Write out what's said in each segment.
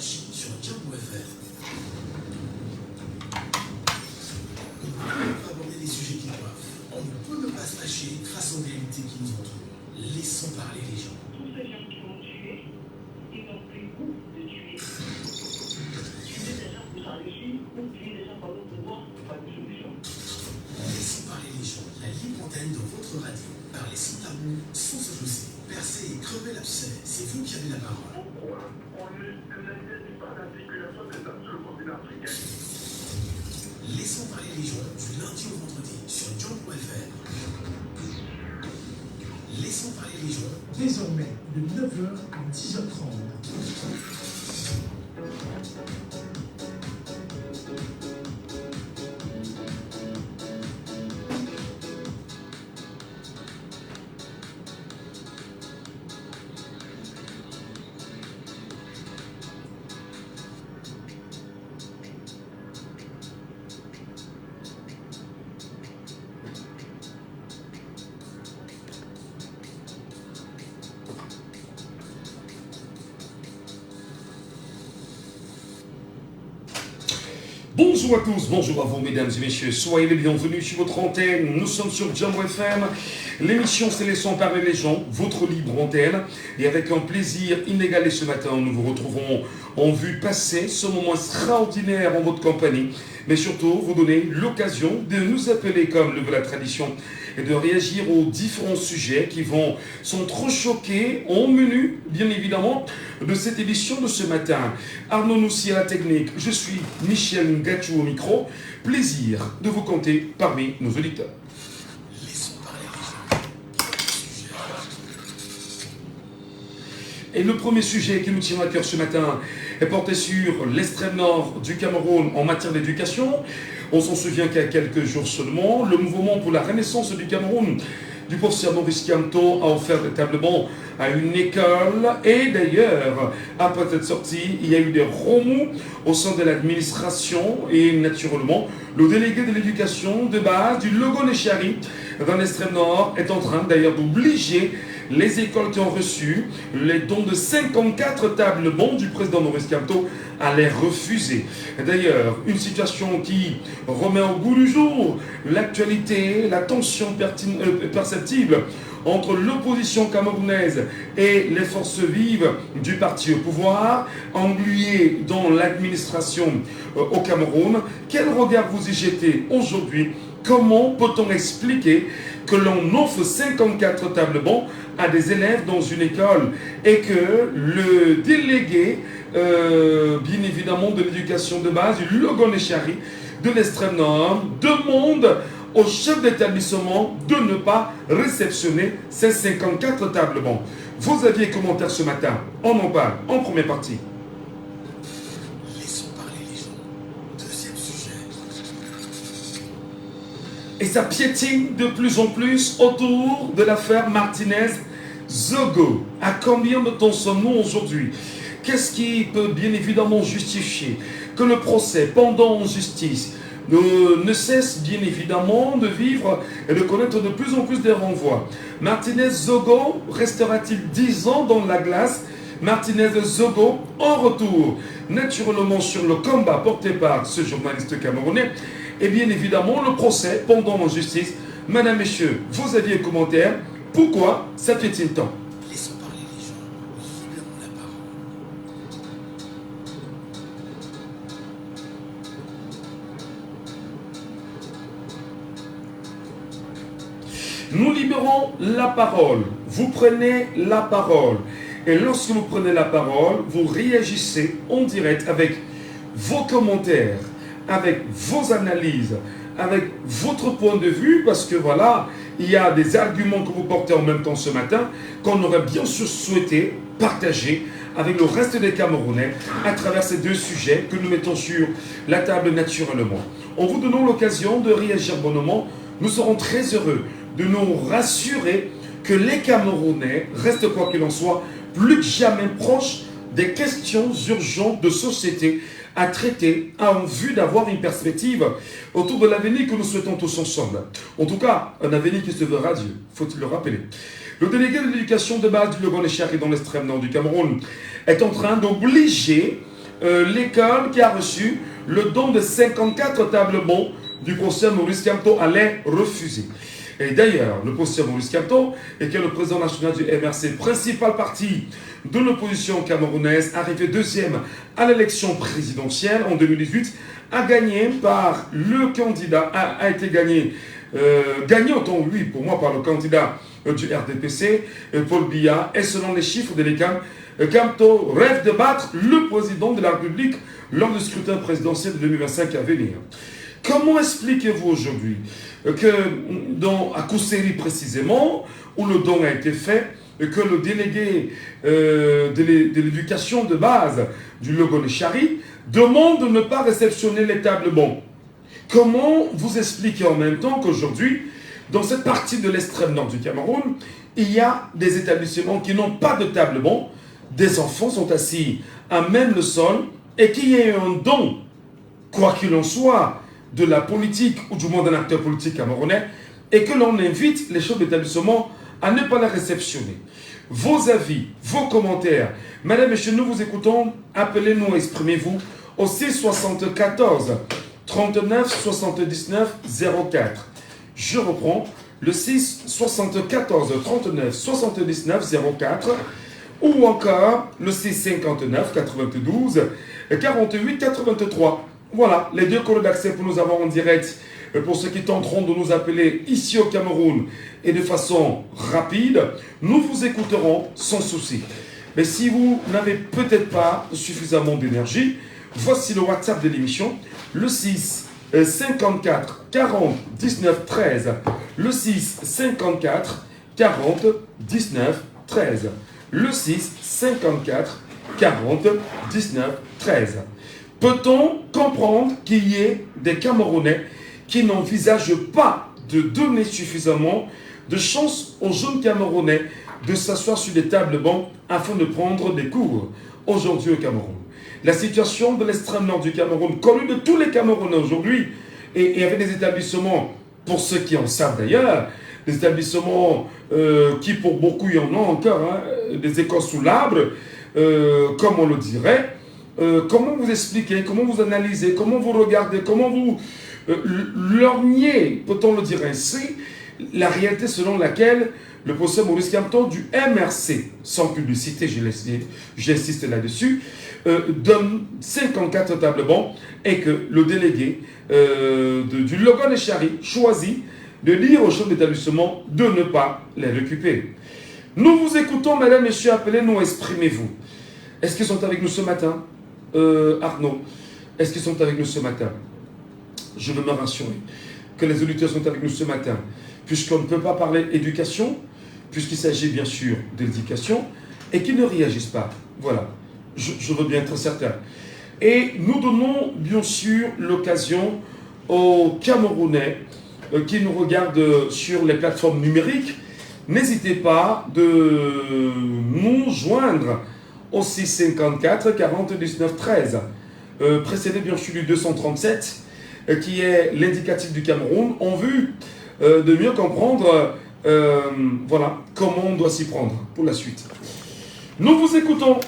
Catchy sur Django FM. On ne peut pas aborder les sujets qui doivent. On ne peut ne pas se lâcher face aux réalités qui nous entourent. Laissons parler les gens. Tous ces gens qui ont tué, ils n'ont plus goût de tuer. Tuer des gens pour s'enrichir ou tuer des gens par le pouvoir, pas de solution. Laissons parler les gens. La libre antenne de votre radio. Parlez sans tabou, sans se jausser. Percez et crevez l'abcès. C'est vous qui avez la parole. Pourquoi on ne n'interdit pas l'articulation des hommes sur le continent africain? Laissons parler les gens du lundi au vendredi sur Django FM. Laissons parler les gens. Désormais, de 9h à 10h30. Bonjour à tous, bonjour à vous mesdames et messieurs, soyez les bienvenus sur votre antenne, nous sommes sur Django FM, l'émission c'est Laissons parler les gens, votre libre antenne, et avec un plaisir inégalé ce matin, nous vous retrouverons en vue passer ce moment extraordinaire en votre compagnie, mais surtout vous donner l'occasion de nous appeler comme le veut la tradition, et de réagir aux différents sujets qui vont s'entrechoquer en menu, bien évidemment, de cette édition de ce matin. Arnaud Noussi à la technique, je suis Michel Gachou au micro. Plaisir de vous compter parmi nos auditeurs. Laissons parler les gens. Et le premier sujet qui nous tient à cœur ce matin est porté sur l'extrême nord du Cameroun en matière d'éducation. On s'en souvient qu'il y a quelques jours seulement, le mouvement pour la renaissance du Cameroun du professeur Maurice Kamto a offert des tables bancs à une école et d'ailleurs, après cette sortie, il y a eu des remous au sein de l'administration et naturellement, le délégué de l'éducation de base du Logo-Nechari dans l'extrême nord est en train d'ailleurs d'obliger les écoles qui ont reçu les dons de 54 tables bancs du président Maurice Kamto à les refuser. D'ailleurs, une situation qui remet au goût du jour l'actualité, la tension perceptible entre l'opposition camerounaise et les forces vives du parti au pouvoir, engluées dans l'administration au Cameroun. Quel regard vous y jetez aujourd'hui? Comment peut-on expliquer que l'on offre 54 tables bancs à des élèves dans une école et que le délégué, bien évidemment, de l'éducation de base, du Logo-Nechari, de l'extrême nord, demande au chef d'établissement de ne pas réceptionner ces 54 tables bancs? Vos avis et commentaires ce matin, on en parle en première partie. Laissons parler les gens. Deuxième sujet. Et ça piétine de plus en plus autour de l'affaire Martinez-Zogo. À combien de temps sommes-nous aujourd'hui? Qu'est-ce qui peut bien évidemment justifier que le procès pendant en justice ne cesse bien évidemment de vivre et de connaître de plus en plus des renvois? Martinez-Zogo restera-t-il 10 ans dans la glace? Martinez-Zogo en retour, naturellement sur le combat porté par ce journaliste camerounais. Et bien évidemment, le procès pendant en justice. Madame, messieurs, vos avis et commentaires, pourquoi ça piétine tant? Laissons parler les gens. Libérons la parole. Nous libérons la parole. Vous prenez la parole. Et lorsque vous prenez la parole, vous réagissez en direct avec vos commentaires, avec vos analyses, avec votre point de vue, parce que voilà, il y a des arguments que vous portez en même temps ce matin qu'on aurait bien sûr souhaité partager avec le reste des Camerounais à travers ces deux sujets que nous mettons sur la table naturellement. En vous donnant l'occasion de réagir bonnement, nous serons très heureux de nous rassurer que les Camerounais restent, quoi qu'il en soit, plus que jamais proches des questions urgentes de société à traiter en vue d'avoir une perspective autour de l'avenir que nous souhaitons tous ensemble. En tout cas, un avenir qui se veut radieux, faut-il le rappeler. Le délégué de l'éducation de base du Logo-Nechari dans l'extrême nord du Cameroun est en train d'obliger l'école qui a reçu le don de 54 tables bons du professeur Maurice Kamto allait refuser. Et d'ailleurs, le professeur Maurice Kamto, qui est le président national du MRC, principal parti de l'opposition camerounaise, arrivé deuxième à l'élection présidentielle en 2018, a gagné par le candidat, a été gagné, autant oui pour moi par le candidat du RDPC, Paul Biya, et selon les chiffres de l'ECAM, Kamto rêve de battre le président de la République lors du scrutin présidentiel de 2025 à venir. Comment expliquez-vous aujourd'hui que, à Kousséri précisément, où le don a été fait, que le délégué de l'éducation de base du Logon-Chari demande de ne pas réceptionner les tables bons? Comment vous expliquez en même temps qu'aujourd'hui, dans cette partie de l'extrême nord du Cameroun, il y a des établissements qui n'ont pas de table bons, des enfants sont assis à même le sol, et qu'il y ait un don, quoi qu'il en soit, de la politique ou du moins d'un acteur politique camerounais, et que l'on invite les chefs d'établissement à ne pas les réceptionner. Vos avis, vos commentaires, mesdames et messieurs, nous vous écoutons, appelez-nous, exprimez-vous au 674 39 79 04. Je reprends le 6 74 39 79 04 ou encore le 6 59 92 48 83. Voilà, les deux codes d'accès pour nous avoir en direct, pour ceux qui tenteront de nous appeler ici au Cameroun et de façon rapide, nous vous écouterons sans souci. Mais si vous n'avez peut-être pas suffisamment d'énergie, voici le WhatsApp de l'émission, le 6 54 40 19 13, le 6 54 40 19 13, le 6 54 40 19 13. Peut-on comprendre qu'il y ait des Camerounais qui n'envisagent pas de donner suffisamment de chance aux jeunes Camerounais de s'asseoir sur des tables bancs afin de prendre des cours aujourd'hui au Cameroun? La situation de l'extrême nord du Cameroun, connue de tous les Camerounais aujourd'hui, et avec des établissements, pour ceux qui en savent d'ailleurs, des établissements qui pour beaucoup il y en a encore, hein, des écoles sous l'arbre, comme on le dirait. Comment vous expliquez, comment vous analysez, comment vous regardez, comment vous lorgnez, peut-on le dire ainsi, la réalité selon laquelle le professeur Maurice Kamto du MRC, sans publicité, j'insiste là-dessus, donne 54 tables bancs et que le délégué du Logon-Chari choisit de dire au chef d'établissement de ne pas les récupérer. Nous vous écoutons, mesdames, messieurs, appelez-nous, exprimez-vous. Est-ce qu'ils sont avec nous ce matin? Arnaud, est-ce qu'ils sont avec nous ce matin? Je veux me rassurer que les auditeurs sont avec nous ce matin, puisqu'on ne peut pas parler éducation, puisqu'il s'agit bien sûr d'éducation, et qu'ils ne réagissent pas. Voilà, je veux bien être certain. Et nous donnons bien sûr l'occasion aux Camerounais qui nous regardent sur les plateformes numériques. N'hésitez pas de nous joindre au 654 40 19 13, précédé bien sûr du 237, qui est l'indicatif du Cameroun, en vue de mieux comprendre voilà, comment on doit s'y prendre pour la suite. Nous vous écoutons,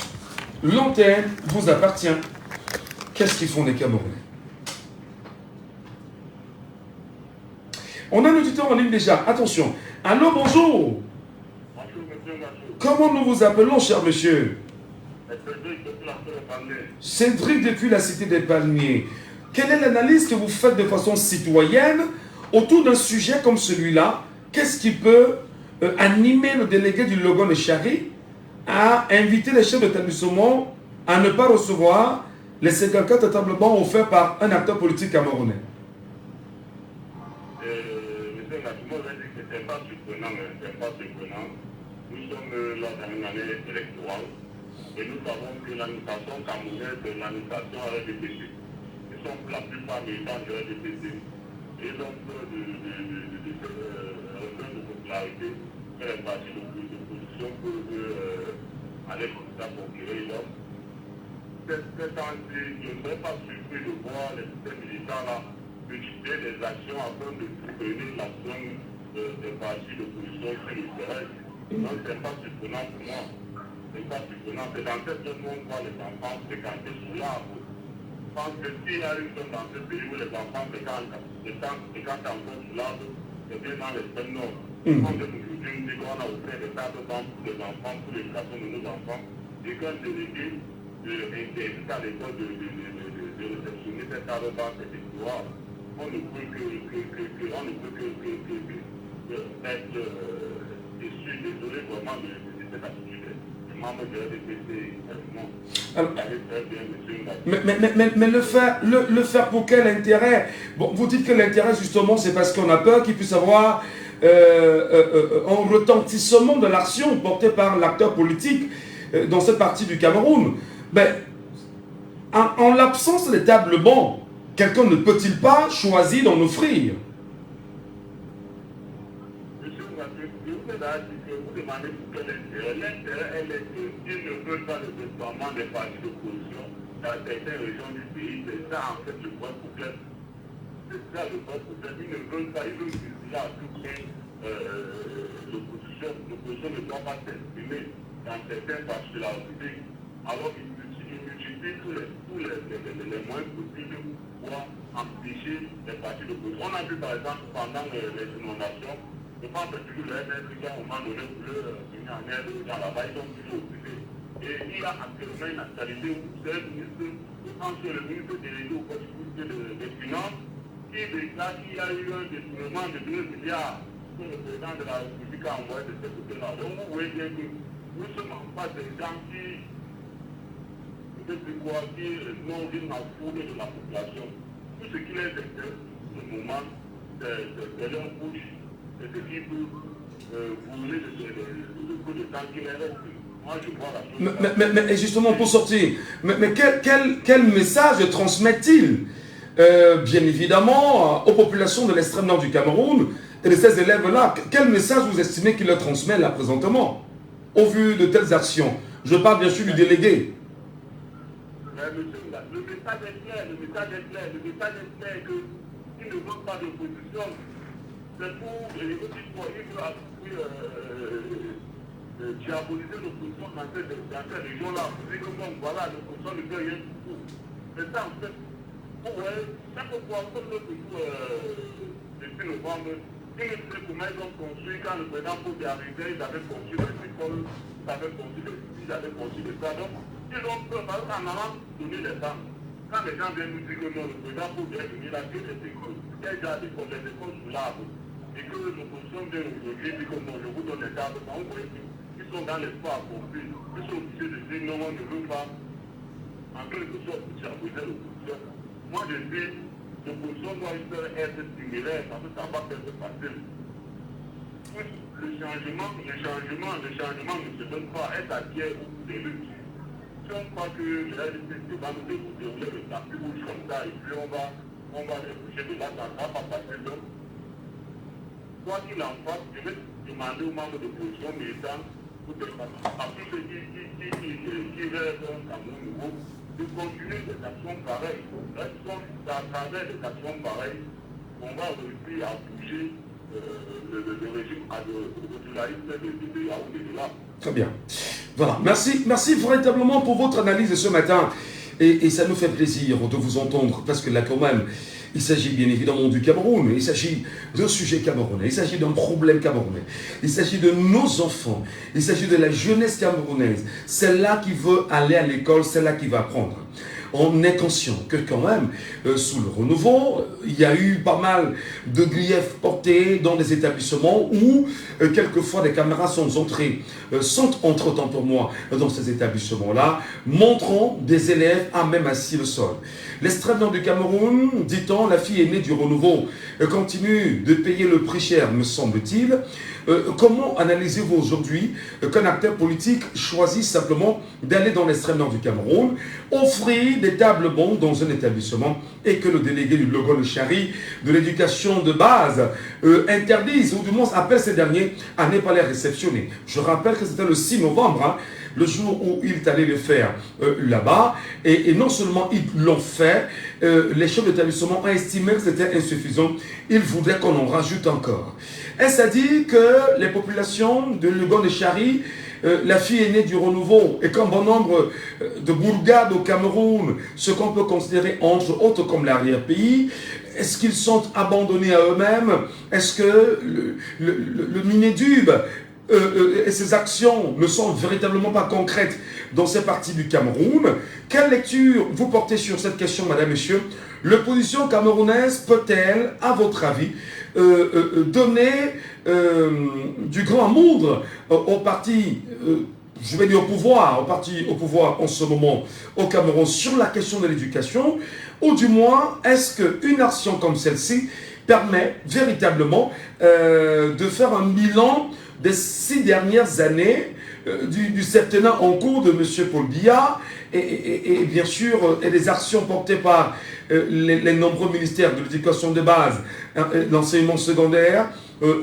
l'antenne vous appartient. Qu'est-ce qu'ils font les Camerounais? On a un auditeur en ligne déjà, attention. Allô, bonjour. Bonjour, monsieur, bonjour. Comment nous vous appelons, cher monsieur? Cédric depuis la cité des Palmiers. Cédric depuis la cité des Palmiers. Quelle est l'analyse que vous faites de façon citoyenne autour d'un sujet comme celui-là? Qu'est-ce qui peut animer le délégué du Logon-Chari à inviter les chefs d'établissement à ne pas recevoir les 54 tables bancs offerts par un acteur politique camerounais? Monsieur Nassimo a dit que ce n'est pas surprenant, mais ce n'est pas surprenant. Nous sommes là dans une année électorale et nous savons que l'administration camerounaise est l'administration RDPC. Nous sommes pour la plupart des gens de RDPC. Et donc, de regain de popularité que les partis d'opposition peuvent aller comme ça pour créer l'homme. Je ne serais pas surpris de voir les systèmes militaires là multiplier les actions afin de soutenir l'action des partis d'opposition sur le terrain. Donc, ce n'est pas surprenant pour moi. Ce n'est pas surprenant. C'est dans cette zone où on voit les enfants fréquenter sous là. Je pense que s'il y a une zone dans ce pays où les enfants fréquentent encore sous l'arbre, c'est bien dans l'extrême nord. Quand nous dit qu'on a offert des tables bancs pour les enfants, pour l'éducation de nos enfants, et qu'un délégué interdit à l'école de réceptionner ces tables bancs, c'est histoire. On ne peut que être désolé vraiment de cette attitude. Les membres de la mais le faire pour quel intérêt? Bon, vous dites que l'intérêt justement c'est parce qu'on a peur qu'il puisse avoir un retentissement de l'action portée par l'acteur politique dans cette partie du Cameroun. Ben, en l'absence des tables bancs, quelqu'un ne peut-il pas choisir d'en offrir? Monsieur Mbappé, je vous ai dit que vous demandez pour quel intérêt. L'intérêt, elle est qu'ils ne veulent pas le déploiement des partis d'opposition dans certaines régions du pays. C'est ça en fait le point problème. C'est ça le point problème. Ils ne veulent pas, ils veulent utiliser à tout prix l'opposition. L'opposition ne doit pas s'exprimer dans certains parties de la République. Alors qu'ils multiplient tous les moyens possibles pour empêcher les partis d'opposition. On a vu par exemple pendant les inondations, je pense que le MNS qui a au moment donné voulu venir en aide dans la bas ils ont toujours occupé. Et il y a actuellement une actualité où c'est le ministre, je pense que le ministre délégué au Conseil des Finances qui déclare qu'il y a eu un détournement de 2 milliards que le président de la République a envoyé de ce côté-là. Donc vous voyez bien que nous ne sommes pas des gens qui n'ont rien à foutre de la population. Tout ce qui les intéresse, le moment, c'est leur bouche. C'est ce qui peut brûler le coup de temps qui les reste. Moi, je vois la chose. Mais justement, pour sortir, mais quel message transmet-il bien évidemment aux populations de l'extrême nord du Cameroun et de ces élèves-là? Quel message vous estimez qu'il leur transmet là présentement au vu de telles actions? Je parle bien sûr du délégué. Monsieur, le message est clair, le message est clair qu'ils ne veulent pas d'opposition. C'est pour les citoyens qui veulent diaboliser l'opposition dans cette région-là. Vous dites que bon, voilà, l'opposition ne fait rien du tout. C'est ça en fait. Chaque fois, comme depuis novembre, ils ne sait comment ils ont construit quand le président Foucault est arrivé, ils avaient construit des écoles, ils avaient construit des sites, ils avaient construit des stades. Ils ont peur parce qu'en allant donner les temps. Quand les gens viennent nous dire que non, le président Foucault est venu là, que les écoles, il y a déjà des écoles sous l'arbre. Et que l'opposition vient aujourd'hui dit que non, je vous donne les cadres. On voit qu'ils sont dans l'espoir accompli. Ils sont obligés de dire non, on ne veut pas. En quelque sorte, diaboliser l'opposition. Moi, je dis, l'opposition doit être similaire parce que ça va être facile. Le changement ne se donne pas. Est acquiert ou des luttes. Si on croit que la LCC va nous dérouler le tapis rouge comme ça et puis on va les coucher de là, ça ne va pas passer. Donc, quoi qu'il en soit, je vais demander aux membres de l'opposition militante à tous ceux qui rêvent un Cameroun nouveau de continuer des actions pareilles. C'est à travers des actions pareilles qu'on va réussir à bouger le régime de Yaoundé de là. Très bien. Voilà. Merci véritablement pour votre analyse ce matin. Et ça nous fait plaisir de vous entendre parce que là quand même, il s'agit bien évidemment du Cameroun, il s'agit d'un sujet camerounais, il s'agit d'un problème camerounais, il s'agit de nos enfants, il s'agit de la jeunesse camerounaise, celle-là qui veut aller à l'école, celle-là qui va apprendre. On est conscient que quand même, sous le renouveau, il y a eu pas mal de griefs portés dans des établissements où, quelquefois, des caméras sont entrées, sont entre-temps pour moi, dans ces établissements-là, montrant des élèves à même assis le sol. L'extrême nord du Cameroun, dit-on, la fille aînée du renouveau, continue de payer le prix cher, me semble-t-il. Comment analysez-vous aujourd'hui qu'un acteur politique choisisse simplement d'aller dans l'extrême nord du Cameroun, offrir des tables bancs dans un établissement et que le délégué du Logon Chari de l'éducation de base interdise ou du moins appelle ces derniers à ne pas les réceptionner? Je rappelle que c'était le 6 novembre, le jour où il est allé le faire là-bas, et non seulement ils l'ont fait, les chefs d'établissement ont estimé que c'était insuffisant, ils voudraient qu'on en rajoute encore. Est-ce à dire que les populations de Logon Chari la fille aînée du renouveau et qu'un bon nombre de bourgades au Cameroun, ce qu'on peut considérer entre autres comme l'arrière-pays, est-ce qu'ils sont abandonnés à eux-mêmes? Est-ce que le Minédub et ses actions ne sont véritablement pas concrètes dans ces parties du Cameroun? Quelle lecture vous portez sur cette question, madame, monsieur? L'opposition camerounaise peut-elle, à votre avis, donner du grand amour au parti, je vais dire au pouvoir, au pouvoir en ce moment au Cameroun sur la question de l'éducation, ou du moins, est-ce qu'une action comme celle-ci permet véritablement de faire un bilan des 6 dernières années du septennat en cours de M. Paul Biya et bien sûr et les actions portées par les nombreux ministères de l'éducation de base, l'enseignement secondaire,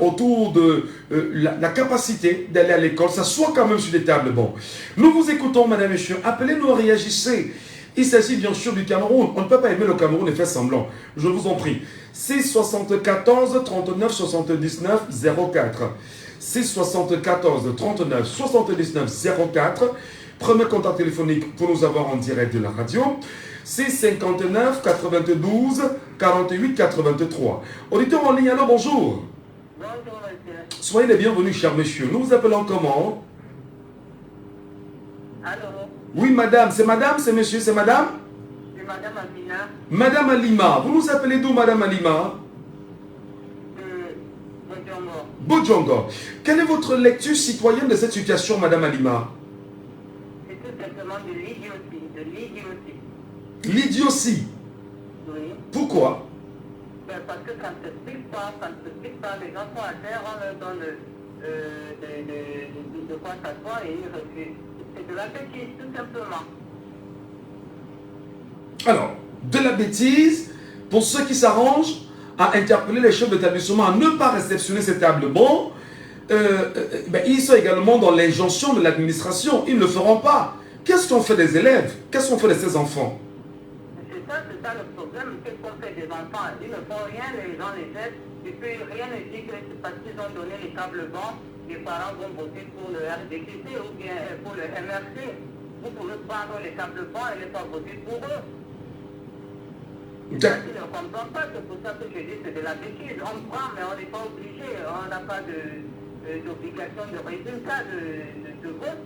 autour de la capacité d'aller à l'école, ça soit quand même sur les tables. Bon, nous vous écoutons, madame, monsieur, appelez-nous, réagissez. Il s'agit bien sûr du Cameroun. On ne peut pas aimer le Cameroun et faire semblant. Je vous en prie. 6 74 39 79 04. 6 74 39 79 04. Premier contact téléphonique pour nous avoir en direct de la radio. 6 59 92 48 83. Auditeur en ligne, alors bonjour. Bonjour, monsieur. Soyez les bienvenus, cher monsieur. Nous vous appelons comment? Allô? Oui, madame. C'est madame, c'est monsieur, c'est madame? C'est madame Amina Madame Alima. Vous nous appelez d'où, madame Alima? de Bodjongo. Bodjongo. Quelle est votre lecture citoyenne de cette situation, madame Alima? C'est tout simplement de l'idiotie, de l'idiotie. L'idiotie. Oui. Pourquoi? Ben, parce que ça ne s'explique pas, les gens sont à terre, on leur donne de quoi s'asseoir et ils refusent. C'est de la bêtise, tout simplement. Alors, de la bêtise, pour ceux qui s'arrangent à interpeller les chefs d'établissement à ne pas réceptionner ces tables bancs, ils sont également dans l'injonction de l'administration. Ils ne le feront pas. Qu'est-ce qu'on fait des élèves? Qu'est-ce qu'on fait de ces enfants? C'est ça le problème. Qu'est-ce qu'on fait des enfants? Ils ne font rien, les gens les aident. Et puis rien ne dit que c'est parce qu'ils ont donné les tables bancs, les parents vont voter pour le RDCC ou bien pour le MRC. Vous pouvez prendre les tables bancs et les faire voter pour eux. Ça, ils ne comprennent pas, c'est pour ça que je dis que c'est de la bêtise. On prend, mais on n'est pas obligé. On n'a pas d'obligation de résultat de vote.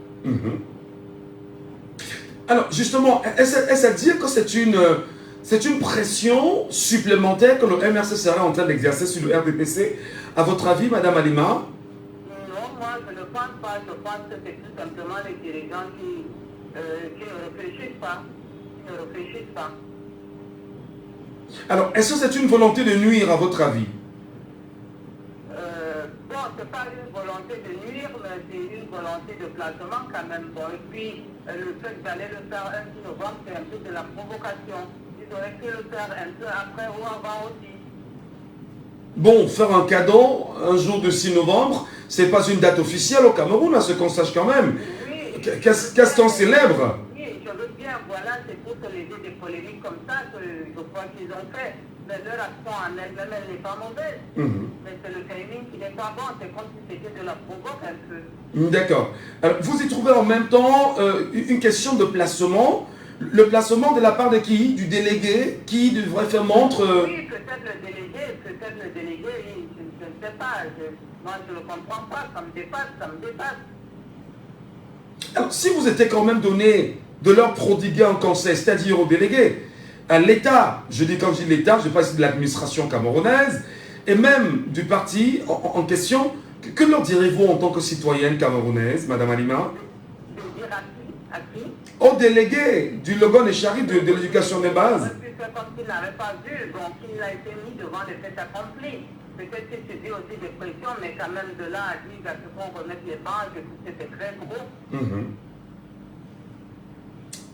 Alors, justement, est-ce à dire que c'est une pression supplémentaire que le MRC serait en train d'exercer sur le RDPC? À votre avis, madame Alima? Non, moi, je ne pense pas. Je pense que c'est tout simplement les dirigeants qui ne réfléchissent pas. Alors, est-ce que c'est une volonté de nuire, à votre avis? Bon, ce n'est pas une volonté de nuire, mais c'est une volonté de placement quand même. Bon, et puis, le fait d'aller le faire un 6 novembre, c'est un peu de la provocation. Ils auraient pu le faire un peu après ou avant aussi. Bon, faire un cadeau un jour de 6 novembre, c'est pas une date officielle au Cameroun, à ce qu'on sache quand même. Oui. Qu'est-ce qu'on célèbre? Oui, je veux bien, voilà, c'est pour se lever des polémiques comme ça que je crois qu'ils ont fait. Mais leur action en elle-même, elle n'est pas mauvaise. Mais c'est le timing qui n'est pas bon, c'est comme si c'était de la provoque un peu. D'accord. Alors, vous y trouvez en même temps une question de placement. Le placement de la part de qui? Du délégué qui devrait faire montre... Oui, peut-être le délégué, je ne sais pas. Moi, je ne le comprends pas, ça me dépasse. Alors, si vous étiez quand même donné de leur prodiguer un conseil, c'est-à-dire au délégué, à l'État, je dis quand je dis l'État, je parle ici de l'administration camerounaise, et même du parti en question, que leur direz-vous en tant que citoyenne camerounaise, madame Alima? De dire à qui? Au délégué du Logon et Chari de l'éducation des bases. C'est comme s'il n'avait pas vu, donc il a été mis devant les faits accomplis. Peut-être qu'il subit aussi des pressions, mais quand même de là à dire qu'il faut remettre les banques, c'était très gros.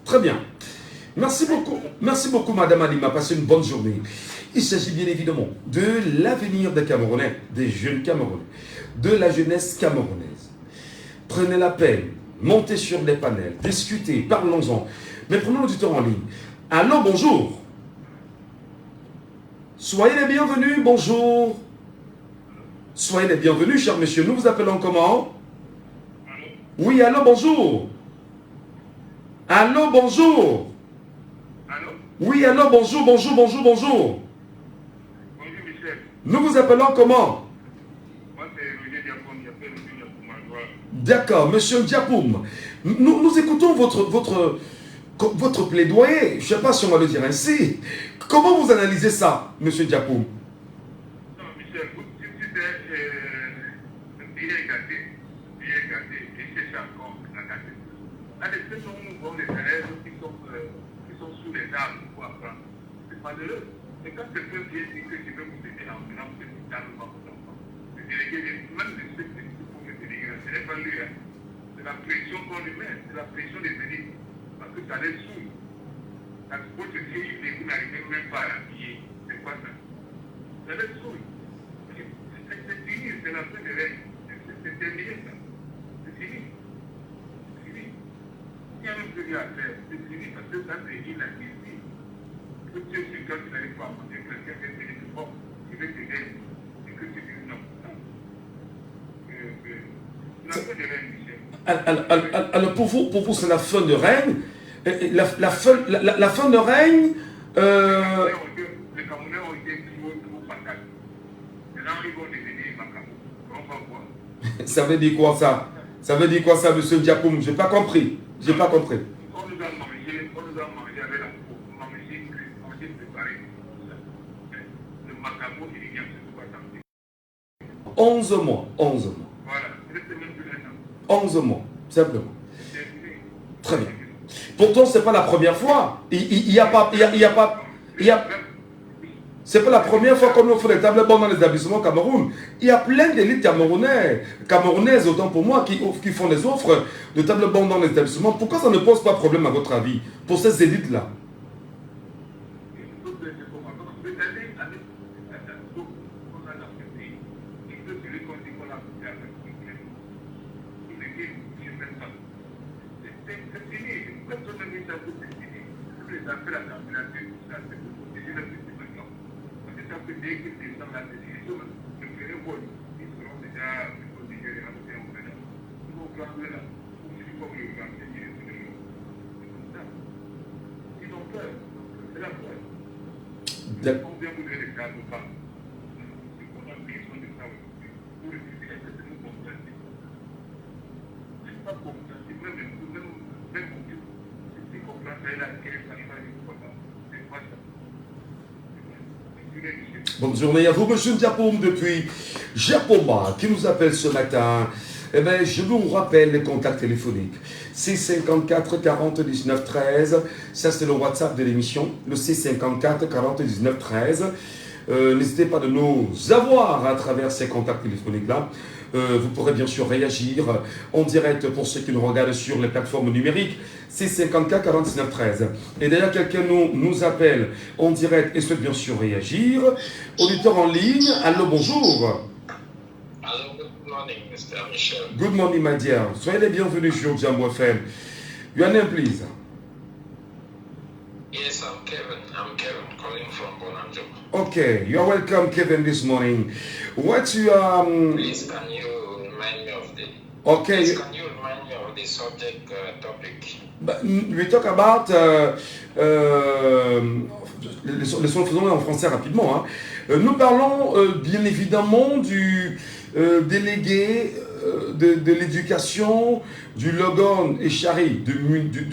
Très bien. Merci beaucoup, madame Alima. Passez une bonne journée. Il s'agit bien évidemment de l'avenir des Camerounais, des jeunes Camerounais, de la jeunesse camerounaise. Prenez la peine, montez sur les panels, discutez, parlons-en. Mais prenons l'auditeur en ligne. Allô, bonjour. Soyez les bienvenus, bonjour. Soyez les bienvenus, cher monsieur. Nous vous appelons comment? Oui, allô, bonjour. Allô, bonjour. Allô? Oui, allô, bonjour, bonjour, bonjour, bonjour. Bonjour Michel. Nous vous appelons comment? Moi c'est Roger Diapoum, j'appelle Roger Diapoum à droite. D'accord, monsieur Diapoum. Nous écoutons votre plaidoyer. Je ne sais pas si on va le dire ainsi. Comment vous analysez ça, monsieur Diapoum? Non, Michel, vous êtes bien gâté, et cherchez encore à gâter. Là, les deux sont des élèves qui sont sous les arbres pour apprendre. C'est pas de eux. Et quand quelqu'un vient dire que je vais vous aider en venant, vous êtes dans le bas pour l'enfant. Le délégué, même le chef de l'équipe pour le délégué, ce n'est pas lui. C'est la pression qu'on lui met, c'est la pression des élites. Parce que ça les saoule. Ça se pose le ciel et vous n'arrivez même pas à l'habiller. C'est quoi ça? Ça les saoule. C'est fini, c'est la fin des règles. C'est terminé ça. C'est fini. C'est fini. Il n'y a même plus rien à faire. C'est fini parce que ça c'est inadmissible. Que tu es sur quelqu'un qui n'arrive pas à manger, quelqu'un qui est dit bon, je vais t'aider. Et que tu dis non. C'est la fin des règles, Michel. Alors pour vous c'est la fin de règne. La fin de règne. Les Camerounais ont été trop fatales. Maintenant, ils vont devenir Macabo. On va voir. Ça veut dire quoi ça? Ça veut dire quoi ça, monsieur Diapoum? J'ai pas compris. J'ai pas compris. On nous a mangé avec la peau. Manger préparé. Le Macabo, il vient se trouver à 11 mois. 11 mois. Voilà. C'est même plus un an. 11 mois, simplement. C'est terminé. Très bien. Pourtant, c'est pas la première fois. C'est pas la première fois qu'on offre des tables bancs dans les établissements au Cameroun. Il y a plein d'élites camerounaises, autant pour moi, qui font des offres de tables bancs dans les établissements. Pourquoi ça ne pose pas problème à votre avis pour ces élites-là? Bonne journée à vous, monsieur Diapoum, depuis Japoma, qui nous appelle ce matin. Eh bien, je vous rappelle les contacts téléphoniques. 654 40 19 13. Ça, c'est le WhatsApp de l'émission. Le 654 40 19 13. N'hésitez pas de nous avoir à travers ces contacts téléphoniques-là. Vous pourrez bien sûr réagir en direct pour ceux qui nous regardent sur les plateformes numériques. 654 49 13. Et d'ailleurs, quelqu'un nous appelle en direct et souhaite bien sûr réagir. Auditeur en ligne, allô, bonjour. Hello, good morning, Mr. Michel. Good morning, my dear. Soyez les bienvenus sur Jambo FM. Your name, please. Yes, I'm Kevin. I'm Kevin calling from Bonanjo. Okay, you're welcome, Kevin, this morning. What's your... Please, can you remind me of the... Okay. Please, can you remind me of the subject topic? We talk about... faisons en français rapidement. Hein. Nous parlons bien évidemment du délégué de l'éducation, du Logon et Chari, de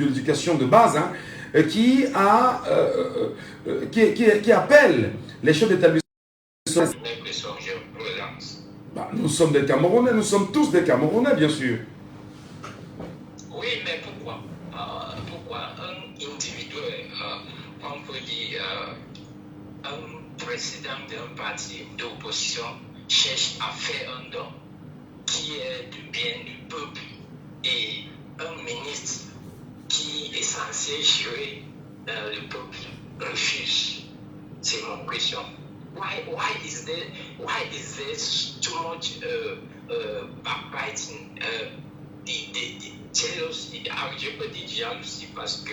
l'éducation de base, hein, qui appelle les chefs d'établissement. Nous sommes des Camerounais, nous sommes tous des Camerounais, bien sûr. Oui, mais pourquoi un individu, on peut dire, un président d'un parti d'opposition cherche à faire un don qui est du bien du peuple et un ministre qui est censé gérer le peuple refuse? C'est mon question. Why is there too much backbiting, the jealousy? Je peux dire jalousie parce que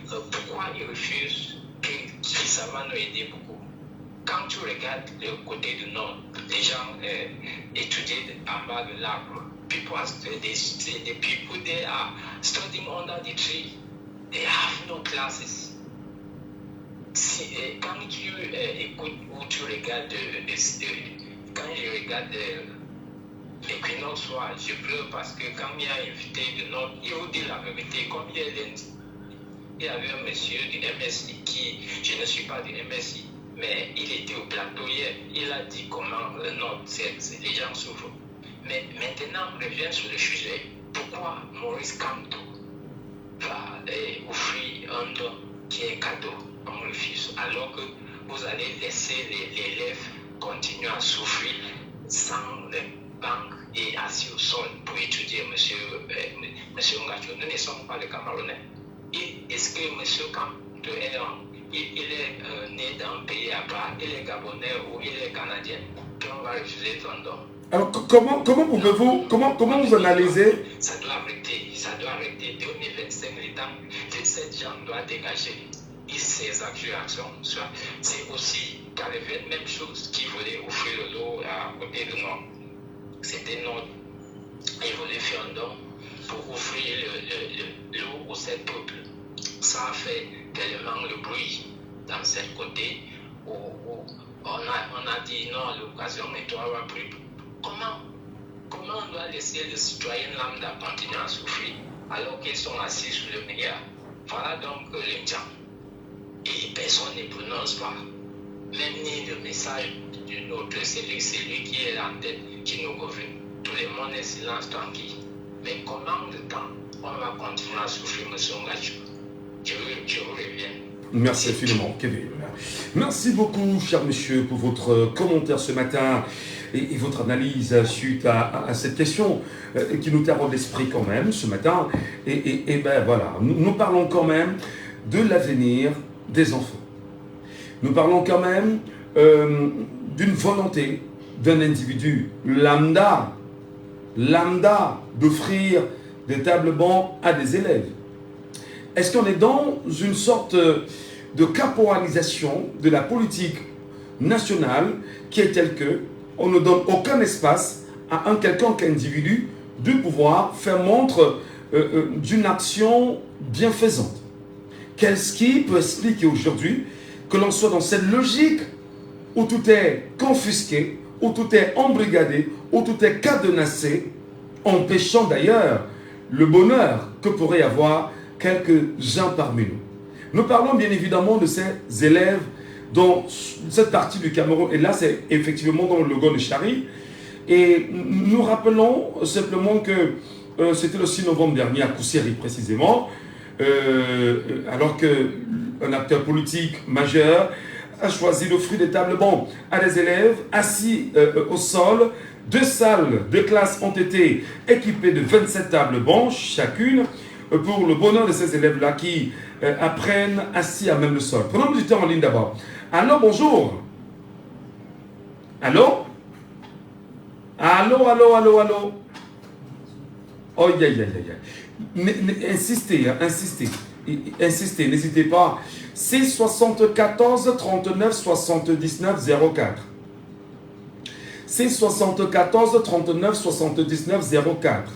pourquoi il refuse que ça va nous aider beaucoup? Quand tu regardes le côté du nord, les gens étudient en bas de l'arbre. The people they are studying under the tree. They have no classes. Quand tu écoutes ou tu regardes, quand je regarde l'équinoxe soir, je pleure parce que quand il y a invité de notre, il vous dit la vérité, comme il y avait un monsieur du MSI qui, je ne suis pas du MSI, mais il était au plateau hier, il a dit comment le Nord, les gens souffrent. Mais maintenant, on revient sur le sujet. Pourquoi Maurice Kamto va offrir un don qui est cadeau? On refuse. Alors que vous allez laisser les élèves continuer à souffrir sans les banques et assis au sol pour étudier, monsieur Ngacho. Nous ne sommes pas les Camerounais. Est-ce que monsieur Kamto il est né dans un pays à part, il est Gabonais ou il est Canadien? Puis on va refuser son don. Alors, comment vous analysez? Ça doit arrêter. 2025, les 27 gens doivent dégager. Et ces actions, c'est aussi Calvin, même chose, qui voulait offrir l'eau à côté de nous. C'était notre. Il voulait faire un don pour offrir l'eau aux 7 peuples. Ça a fait tellement le bruit dans ce côté où on a dit non, l'occasion ne doit plus. Comment on doit laisser les citoyens lambda continuer à souffrir alors qu'ils sont assis sur le milliard? Voilà donc les gens. Et personne ne prononce pas, même ni le message d'une autre, c'est lui qui est en tête, qui nous gouverne. Tout le monde est silence tranquille. Mais comment de temps on va continuer à souffrir, monsieur Ngacho? Je vous reviens. Merci infiniment, Kevin. Merci beaucoup, cher monsieur, pour votre commentaire ce matin et votre analyse suite à cette question qui nous taraude l'esprit quand même ce matin. Et ben voilà, nous parlons quand même de l'avenir des enfants. Nous parlons quand même d'une volonté d'un individu lambda d'offrir des tables bancs à des élèves. Est-ce qu'on est dans une sorte de caporalisation de la politique nationale qui est telle que on ne donne aucun espace à un quelconque individu de pouvoir faire montre d'une action bienfaisante? Qu'est-ce qui peut expliquer aujourd'hui que l'on soit dans cette logique où tout est confisqué, où tout est embrigadé, où tout est cadenassé, empêchant d'ailleurs le bonheur que pourraient avoir quelques-uns parmi nous? Nous parlons bien évidemment de ces élèves dans cette partie du Cameroun, et là c'est effectivement dans le Logo de Chari, et nous rappelons simplement que c'était le 6 novembre dernier à Kousseri précisément, alors qu'un acteur politique majeur a choisi d'offrir des tables bancs à des élèves assis au sol. 2 salles de classe ont été équipées de 27 tables bancs chacune pour le bonheur de ces élèves-là qui apprennent assis à même le sol. Prenons du temps en ligne d'abord. Allô, bonjour. Allô? Allô? Oh, insistez, n'hésitez pas. C'est 74 39 79 04. C'est 74 39 79 04.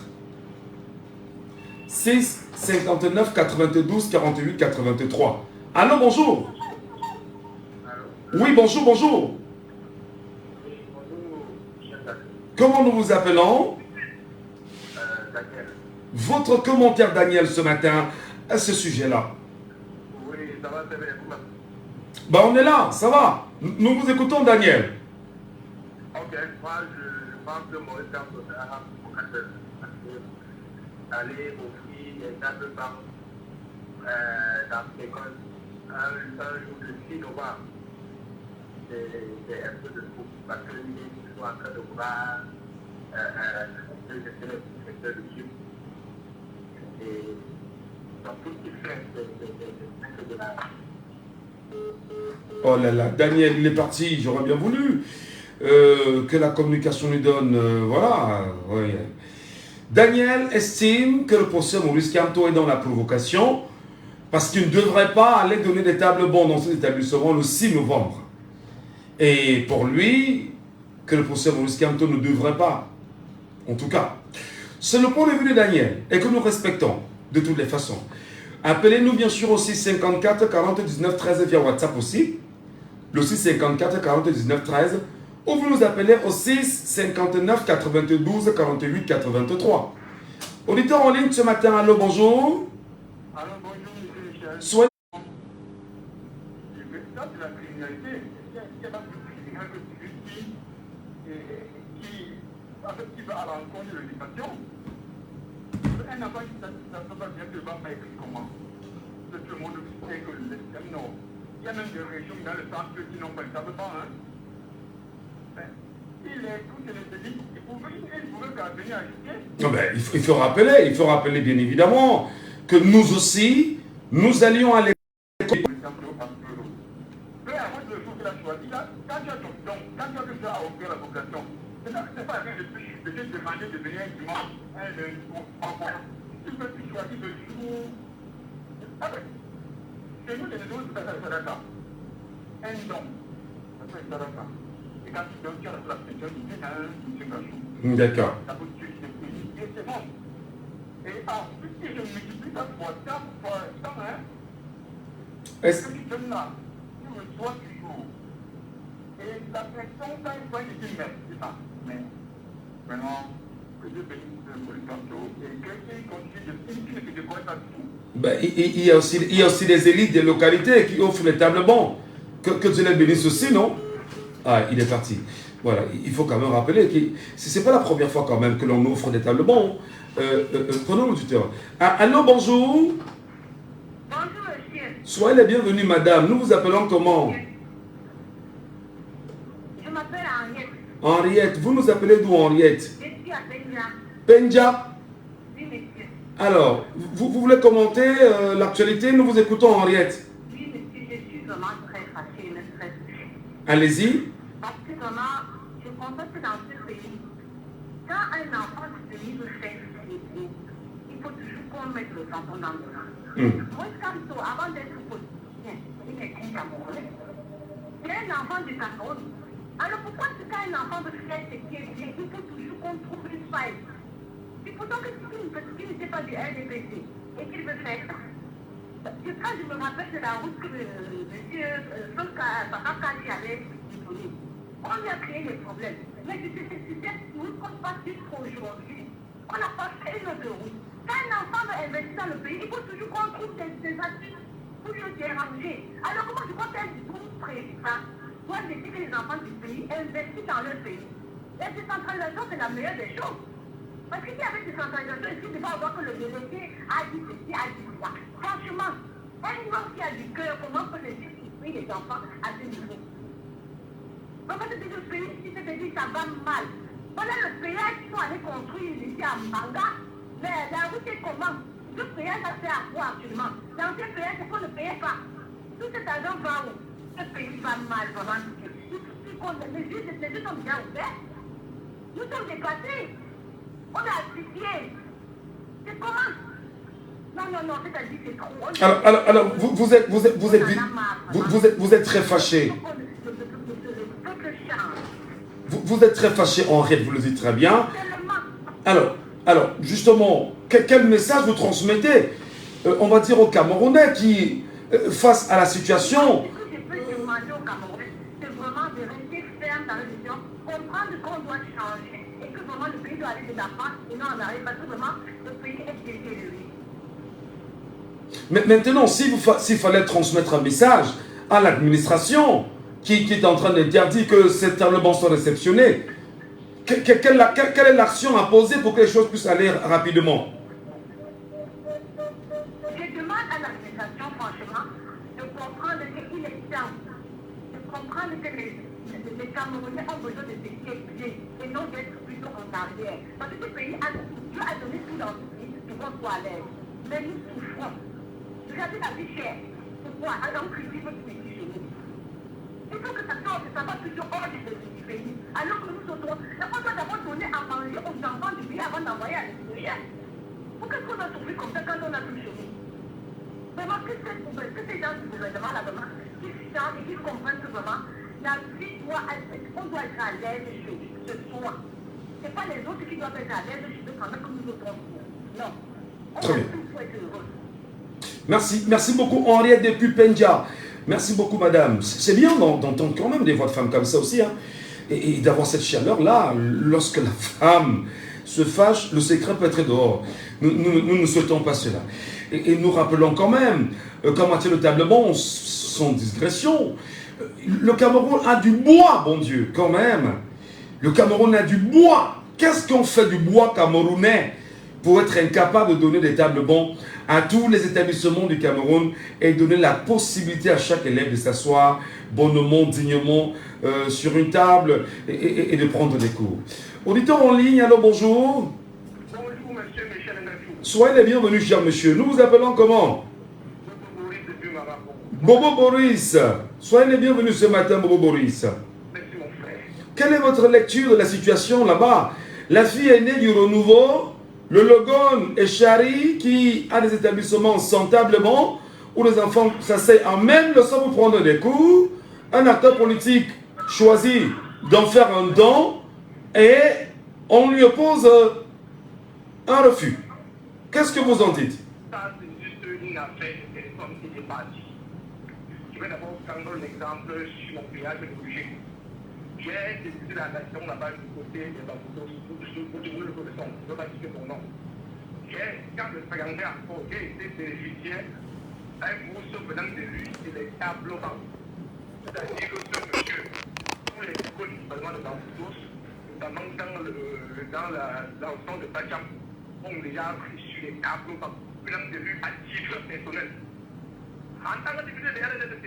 6 59 92 48 83. Allô, bonjour. Oui, bonjour. Comment nous vous appelons? Daniel. Votre commentaire, Daniel, ce matin, à ce sujet-là. Oui, ça va très bien. Ben, on est là, ça va. Nous vous écoutons, Daniel. Ok, moi je pense que Maurice Kamto sera provocateur. Aller offrir des tables bancs dans l'école un jour de 6 novembre. C'est un peu de fou parce que les gens sont en train de voir le secteur de Dieu. Et dans tout ce qu'il fait, c'est de la... Oh là là, Daniel, il est parti, j'aurais bien voulu que la communication lui donne, voilà. Ouais. Daniel estime que le professeur Maurice Kamto est dans la provocation parce qu'il ne devrait pas aller donner des tables bancs dans cet établissement le 6 novembre. Et pour lui, que le professeur Maurice Kamto ne devrait pas. En tout cas, c'est le point de vue de Daniel et que nous respectons de toutes les façons. Appelez-nous bien sûr au 654 40 19 13 via WhatsApp aussi. Le 654 40 19 13. Ou vous nous appelez au 6 59 92 48 83. Auditeur en ligne ce matin, allô, bonjour. Alors bonjour, monsieur Michel. Soyez... Ça, c'est la criminalité. Il y a pas de criminel que qui va à l'encontre de l'éducation. Un enfant qui ne va bien devant pas écrit comment. Tout le monde sait que le système, non. Il y a même des régions dans le centre qui n'ont pas, ça ne veut pas, hein. Il est tout sénégalais, il pouvait qu'à venir ajouter. Non, ben, il faut rappeler bien évidemment que nous aussi, nous allions à l'école. Mais avant de le qu'il a choisi, là, quand tu as ton don, quand tu as quelque chose à offrir à la population, c'est pas rien de plus de te demander de venir un dimanche, un lundi, tu peux plus choisir le jour. Ah ben, chez nous, les gens, ça fait ça. Un don, ça fait ça. Et quand tu donnes, tu as la pension, tu viens à un jour. D'accord. Ça peut tuer des pays, et c'est bon. Et ensuite, si je multiplie ça fois 100, hein, Est-ce... ce que tu donnes là, tu reçois toujours. Et la pression, quand il faut dire merci, ça. Mais vraiment, que Dieu bénisse le tantôt et qu'il continue de ne décorer pas tout. Ben, il y a aussi des élites des localités qui offrent les tables bancs. Que Dieu les bénisse aussi, non? Ah, il est parti. Voilà, il faut quand même rappeler que ce n'est pas la première fois quand même que l'on offre des tables bancs. Prenons l'auditeur. Ah, allô, bonjour. Bonjour, monsieur. Soyez les bienvenus, madame. Nous vous appelons comment? Je m'appelle Henriette. Henriette. Vous nous appelez d'où, Henriette? Je suis à Benja. Benja. Oui, monsieur. Alors, vous voulez commenter l'actualité? Nous vous écoutons, Henriette. Oui, monsieur, je suis vraiment très fâchée, même très touchée. Allez-y. Parce que vraiment, je constate que dans ce pays, quand un enfant du pays veut faire ce qu'il il faut toujours qu'on mette le tampon dans le sang. Moi, avant d'être politicien, il est un Camerounais. C'est un enfant du Cameroun. Alors pourquoi est-ce qu'un enfant veut faire ce qui est bien, il faut toujours qu'on trouve une faille? C'est pourtant que si il n'était pas du RDPC et qu'il veut faire ça. Quand je me rappelle de la route que monsieur Bakakali avait disponible, on lui a créé des problèmes. Mais cette route qu'on passe jusqu'aujourd'hui, on n'a pas fait une autre route. Quand un enfant veut investir dans le pays, il faut toujours qu'on trouve des astuces pour le déranger. Alors comment je crois qu'un bon président doit laisser que les enfants du pays investissent dans leur pays? La décentralisation, c'est la meilleure des choses. Parce que s'il y avait décentralisation, ici, il ne va avoir que le délégué a dit ceci, a dit ça. Franchement, un homme qui a du cœur, comment peut laisser souffrir les enfants à ce niveau? Comment te dire le pays, si tu te dis ça va mal? Voilà le péage qu'ils sont allés construire ici à Mbanga. Mais la route est comment? Ce péage, ça sert à quoi actuellement? Dans ce péage, c'est qu'on ne paye pas. Tout cet argent va où? Ce pays va mal, vraiment. Les yeux sont bien ouverts. Nous sommes dépassés. On a asphyxié. C'est comment? Non, c'est-à-dire c'est trop. Alors, vous êtes très fâché. Vous êtes très fâché, Henriette, vous le dites très bien. Alors, justement, quel message vous transmettez, on va dire, aux Camerounais qui, face à la situation... Ce que je peux demander aux Camerounais, c'est vraiment de rester ferme dans la décision, comprendre qu'on doit changer et que vraiment le pays doit aller de l'avant et non en arrière, parce que vraiment, le pays est détérioré. Mais maintenant, s'il fallait transmettre un message à l'administration qui est en train d'interdire que ces tables soient réceptionnés, quelle est l'action à poser pour que les choses puissent aller rapidement? Je demande à l'administration, franchement, de comprendre qu'il est temps, de comprendre que les Camerounais ont besoin de ce qui est bien et non d'être plutôt en arrière. Parce que ce pays, Dieu a donné tout dans ce pays pour qu'on soit à l'aise. Mais nous souffrons. Regardez la vie chère. Pourquoi? Alors, on critique votre pays chez nous. Il faut que ça sorte, ça va plutôt hors du pays. Alors que nous sommes, on doit d'abord donner à manger aux enfants du pays avant d'envoyer à l'extérieur. Pourquoi est-ce qu'on a trouvé comme ça quand on a tout chez nous? Vraiment, que ces gens du gouvernement là, vraiment, qui changent et qui comprennent que vraiment, La fille on doit être à l'aise chez soi. Ce n'est pas les autres qui doivent être à l'aise chez eux pendant que nous autres. Non. On doit tous être heureux. Merci beaucoup Henriette depuis Penja. Merci beaucoup madame. C'est bien d'entendre quand même des voix de femmes comme ça aussi. Hein. Et d'avoir cette chaleur-là, lorsque la femme se fâche, le secret peut être dehors. Nous ne souhaitons pas cela. Et nous rappelons quand même qu'en matière de tablement, sans digression, le Cameroun a du bois, bon Dieu, quand même. Le Cameroun a du bois. Qu'est-ce qu'on fait du bois camerounais pour être incapable de donner des tables bons à tous les établissements du Cameroun et donner la possibilité à chaque élève de s'asseoir bonnement, dignement sur une table et de prendre des cours. Auditeur en ligne, alors bonjour. Bonjour monsieur Michel Ndefou. Soyez les bienvenus, cher monsieur. Nous vous appelons comment? Bobo Boris depuis Marathon. Bobo Boris. Soyez les bienvenus ce matin, Bobo Boris. Merci mon frère. Quelle est votre lecture de la situation là-bas? La fille est née du renouveau, le Logon et Chari qui a des établissements sans tablement où les enfants s'asseyent en même leçon pour prendre des cours. Un acteur politique choisit d'en faire un don et on lui oppose un refus. Qu'est-ce que vous en dites? Ça, c'est juste une affaire de personnes qui est partie. Je vais d'abord prendre l'exemple sur mon village de Boucher. J'ai débuté la nation là-bas du côté des Bamboutos, où nous le connaissons, je ne veux pas citer mon nom. Quand je présentais à Pau, j'ai été bénéficiaire d'un bourse venant de lui et des tableaux Bamboutos. C'est-à-dire que ce monsieur, tous les écoles du parlement de Bamboutos, notamment dans la zone de Bacham, ont déjà reçu les tableaux venant de lui à titre personnel. En tant que député de la RDC,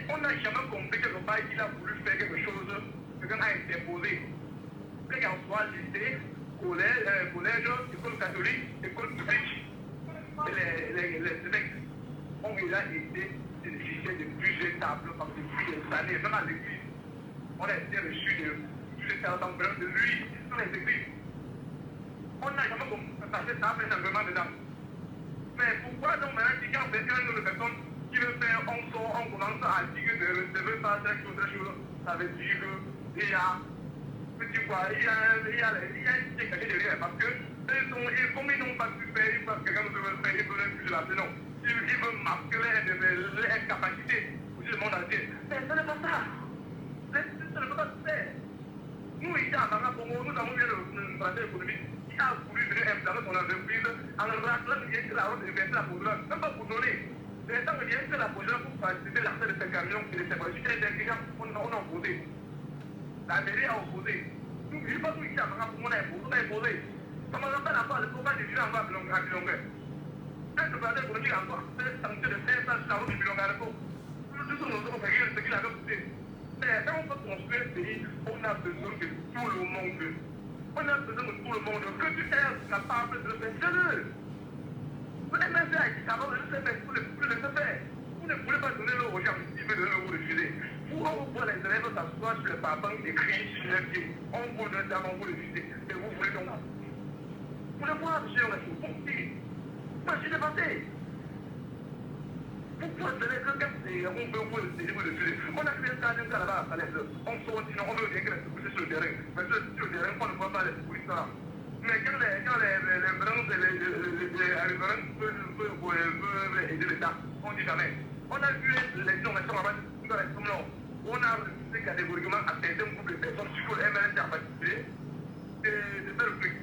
on n'a jamais compris que le bail il a voulu faire quelque chose, quelqu'un a interposé. Quel qu'en soit lycée, collège, école catholique, école publique, les évêques ont déjà été bénéficiaires de plusieurs tables depuis des années, même à l'église. On a été reçu de plusieurs tables de lui dans les églises. On n'a jamais compris que ça fait simplement dedans. Mais pourquoi donc maintenant, si quand quelqu'un de personnes qui veut faire, on commence à dire que de recevoir pas telle chose, ça veut dire qu'il y a, petit quoi, il y a une petite cachée derrière, parce que comme ils n'ont pas pu faire, ils peuvent quelqu'un veut faire, ils veulent plus de la non. Ils veulent marquer leur incapacité pour le monde entier. Mais ce n'est pas ça. Ça ne peut pas se faire. Nous, ici, à Marapongo, nous avons eu le bracelet économique qui a voulu venir implanter son entreprise en rappelant que la route est la poudre, même pas pour donner. C'est ça que vient que la poudre pour faciliter l'accès de ces camions et de ces voitures. On a opposé. La mairie a opposé. Nous, je ne sais pas où ici à Marapongo, on a imposé. Comment on appelle encore le programme des gens à Bilonga? Quand le bracelet économique a encore fait sanction de faire ça sur la route de Bilonga, nous avons fait ce qu'il avait coûté. Mais quand on veut construire un pays, on a besoin de tout le monde. On a besoin de tout le monde. Que tu es capable de le faire, fais-le. Vous n'êtes même pas capable de le faire, vous ne pouvez le faire. Vous ne pouvez pas donner l'eau aux gens qui veulent donner l'eau au refuser. Vous, on voit les élèves s'asseoir sur le parpaing et crier sur les pieds. On vous donne d'abord vous refuser. Et vous voulez donc. Vous voulez voir, monsieur, on a tout compris. Moi, je suis dépassé. Pourquoi c'est les gens qui on veut vous refuser? On a créé un cadre là-bas à l'aise. On sort, sinon on veut bien que les poussées sur le terrain. Mais sur le terrain, on ne voit pas les poussées là. Mais quand les branches et les branches veulent aider l'État, on ne dit jamais. On a vu les innovations là-bas, on a refusé catégoriquement à certains groupes de personnes, surtout le MLC en particulier, de faire le truc.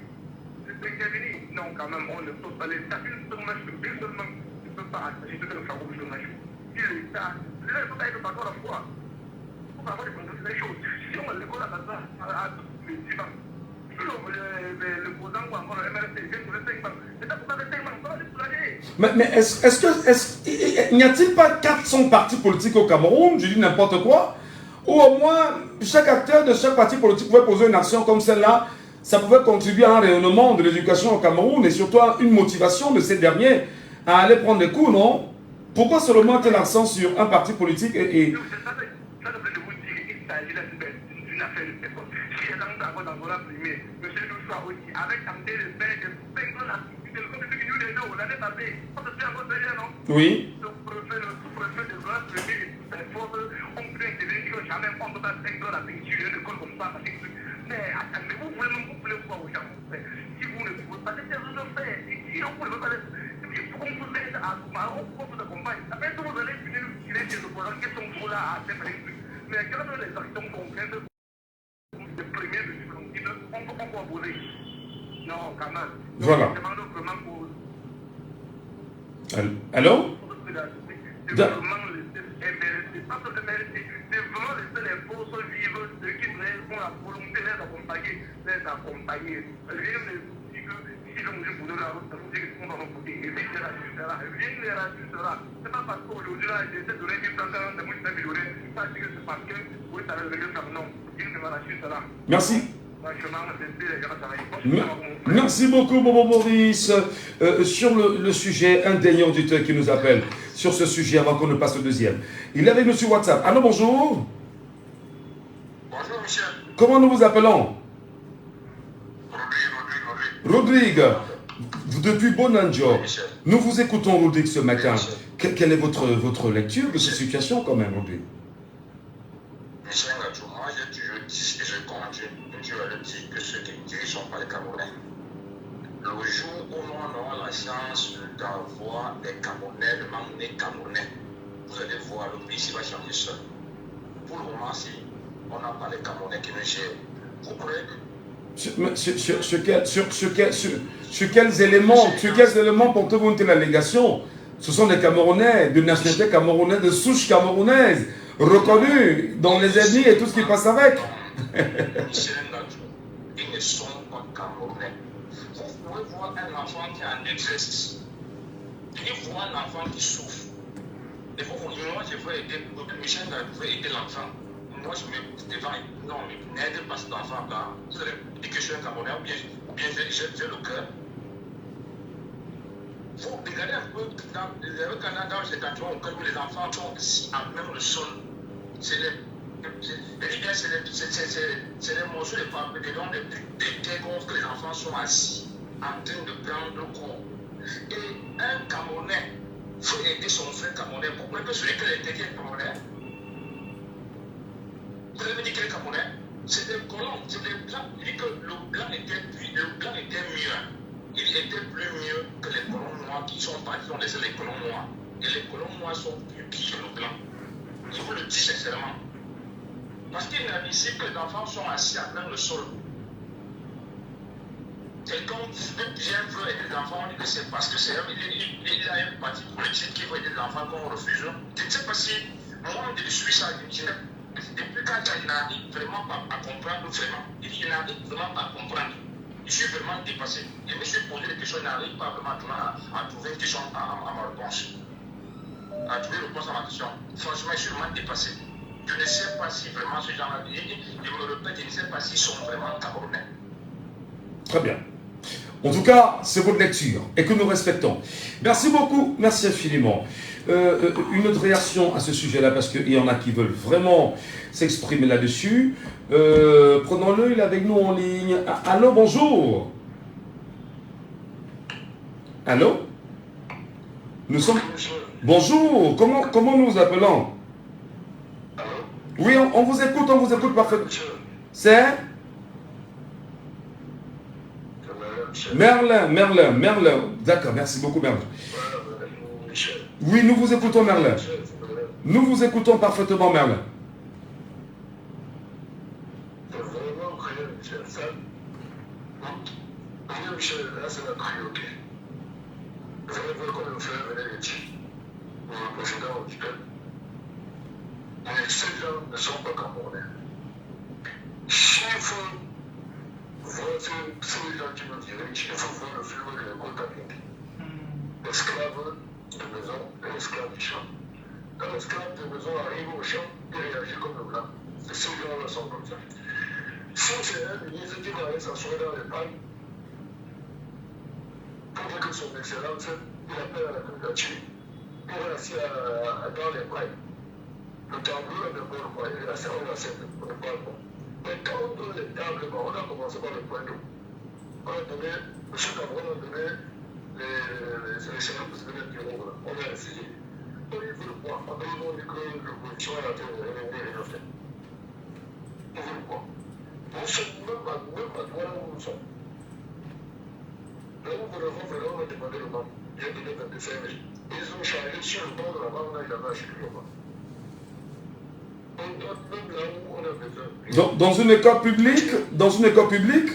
D'intervenir. Non, quand même, on ne peut pas l'État. Une seulement ne peut pas attacher ce que le fardeau de la chose. Si l'État ne peut pas être partout à la fois. Il faut avoir des contrôles des choses. Si on l'école à tous les 10 ans, le posant ou encore le MLC vient pour les 5 ans, l'État ne peut pas faire 5 ans, on va les soulager. Mais est-ce n'y a-t-il pas 400 partis politiques au Cameroun, je dis n'importe quoi, ou au moins chaque acteur de chaque parti politique pouvait poser une action comme celle-là, ça pouvait contribuer à un rayonnement de l'éducation au Cameroun et surtout à une motivation de ces derniers à aller prendre des cours, non? Pourquoi seulement mettre l'accent sur un parti politique et... Ça devrait vous dire qu'il s'agit d'une affaire de personne. Si les gens d'abord dans la primée, monsieur Douchoua aussi, avec tenté de faire des personnes activités, comme ce que nous les deux, l'année passée, on se fait encore derrière, non? Oui. Le sous-préfet de la primée, personnes ont pu intervenir que jamais on ne peut pas faire la peinture, une école comme ça, mais attendez, vous voulez quoi aux gens? Si vous ne pouvez pas, c'est de faire. Si on ne peut pas, il faut qu'on vous aide à on vous accompagne. Après, vous allez finir tirer des opposants qui sont pour là à cette règle. Mais quand les actions concrètes, les premiers de on peut pas poser. Non, quand même. Voilà. Allô? C'est vraiment laisser les forces vivre, ceux qui ont la volonté les accompagner. Rien ne dit que si le monsieur voudrait la route, ça veut dire qu'ils sont dans notre côté. Et puis, il les rassistera. C'est pas parce qu'aujourd'hui, là, j'essaie de donner 10 ans, de moi, je t'ai amélioré. Ça, c'est parce que, oui, ça va devenir comme non. Il ne me rassistera. Merci. Merci beaucoup, Bobo Boris. Sur le sujet, un des auditeurs qui nous appelle sur ce sujet avant qu'on ne passe au deuxième. Il est avec nous sur WhatsApp. Allô, bonjour. Bonjour, Michel. Comment nous vous appelons? Rodrigue. Depuis Bonanjo. Nous vous écoutons, Rodrigue, ce matin. Quelle est votre lecture de cette situation, quand même, Rodrigue? Michel, moi, j'ai toujours dit et je continue de dire que ceux qui dirigent ne sont pas les Camerounais. Le jour où nous aurons la chance d'avoir des Camerounais, le membre des Camerounais, vous allez voir, le pays va changer seul. Pour le moment, si on n'a pas les Camerounais qui nous gèrent, vous croyez que... Sur quels éléments portez-vous une telle allégation? Ce sont des Camerounais, de nationalité camerounaise, de souche camerounaise, reconnus dans les ethnies et tout ce qui passe avec. Ils ne sont pas Camerounais. Vous pouvez voir un enfant qui est en détresse. Il voit un enfant qui souffre. Et vous, moi, je veux aider, Michel, je veux aider l'enfant. Moi, je me devant, non, mais n'aide pas cet enfant-là. Vous allez dire que je suis un Camerounais ou bien j'ai le cœur. Vous regardez un peu dans le Canada, c'est un endroit où les enfants sont assis à même le sol. C'est les morceaux de papier, des terres que les enfants sont assis en train de prendre le cours. Et un Camerounais faut aider son frère Camerounais. Pourquoi? Parce que celui qui a été Camerounais, vous avez dit qu'il est Camerounais, c'est des colons, c'est des blancs. Il dit que le blanc était mieux. Il était plus mieux que les colons noirs qui sont partis, qui ont laissé les colons noirs. Et les colons noirs sont plus pires que le blanc. Je vous le dis sincèrement. Parce qu'il est inadmissible que les enfants sont assis à plein le sol. C'est comme bien veut aider les enfants, on dit que c'est parce que c'est il a une partie politique qui veut aider les enfants qu'on refuse. Je ne sais pas si moi je suis ça, depuis quand il n'arrive vraiment pas à comprendre, vraiment, il n'arrive vraiment pas à comprendre. Je suis vraiment dépassé. Je me suis posé des questions, il n'arrive pas vraiment à trouver une question à ma réponse. À trouver une réponse à ma question. Franchement, je suis vraiment dépassé. Je ne sais pas si vraiment ces gens-là, je me répète, je ne sais pas s'ils sont vraiment Camerounais. Très bien. En tout cas, c'est votre lecture et que nous respectons. Merci beaucoup, merci infiniment. Une autre réaction à ce sujet-là, parce qu'il y en a qui veulent vraiment s'exprimer là-dessus. Prenons-le, il est avec nous en ligne. Allô, bonjour. Allô? Nous sommes... Bonjour, comment nous vous appelons? Oui, on vous écoute parfaitement. C'est Merlin. D'accord, merci beaucoup Merlin. Oui, nous vous écoutons Merlin. Nous vous écoutons parfaitement Merlin. Ces gens ne sont pas Camerounais. Chiffre, voici ces gens qui nous dirigent, il faut voir le film de l'école catholique. L'esclave de maison et l'esclave du champ. Quand l'esclave de maison arrive au champ, il réagit comme le blanc. Et ces gens-là sont comme ça. Si c'est un ministre qui va aller s'asseoir dans les palmes, pour dire que son excellence, il appelle à la candidature, il est assis dans les pailles. Le tableau est d'abord le point, la salle va être le point. Mais quand on donne les tables, on a commencé par le point d'eau. On a donné, M. Cameroun a donné les services de la bureau, on a essayé. On y veut le point, on a dit que le soit la terre de rien fait. Pourquoi? Nous sommes même à Douala où nous sommes. Là où nous devons vraiment demander le banc, il y a des gens de service. Ils ont chargé sur le banc de la banque, là, il y en a acheté le banc. On donne même là où on a besoin. Dans une école publique,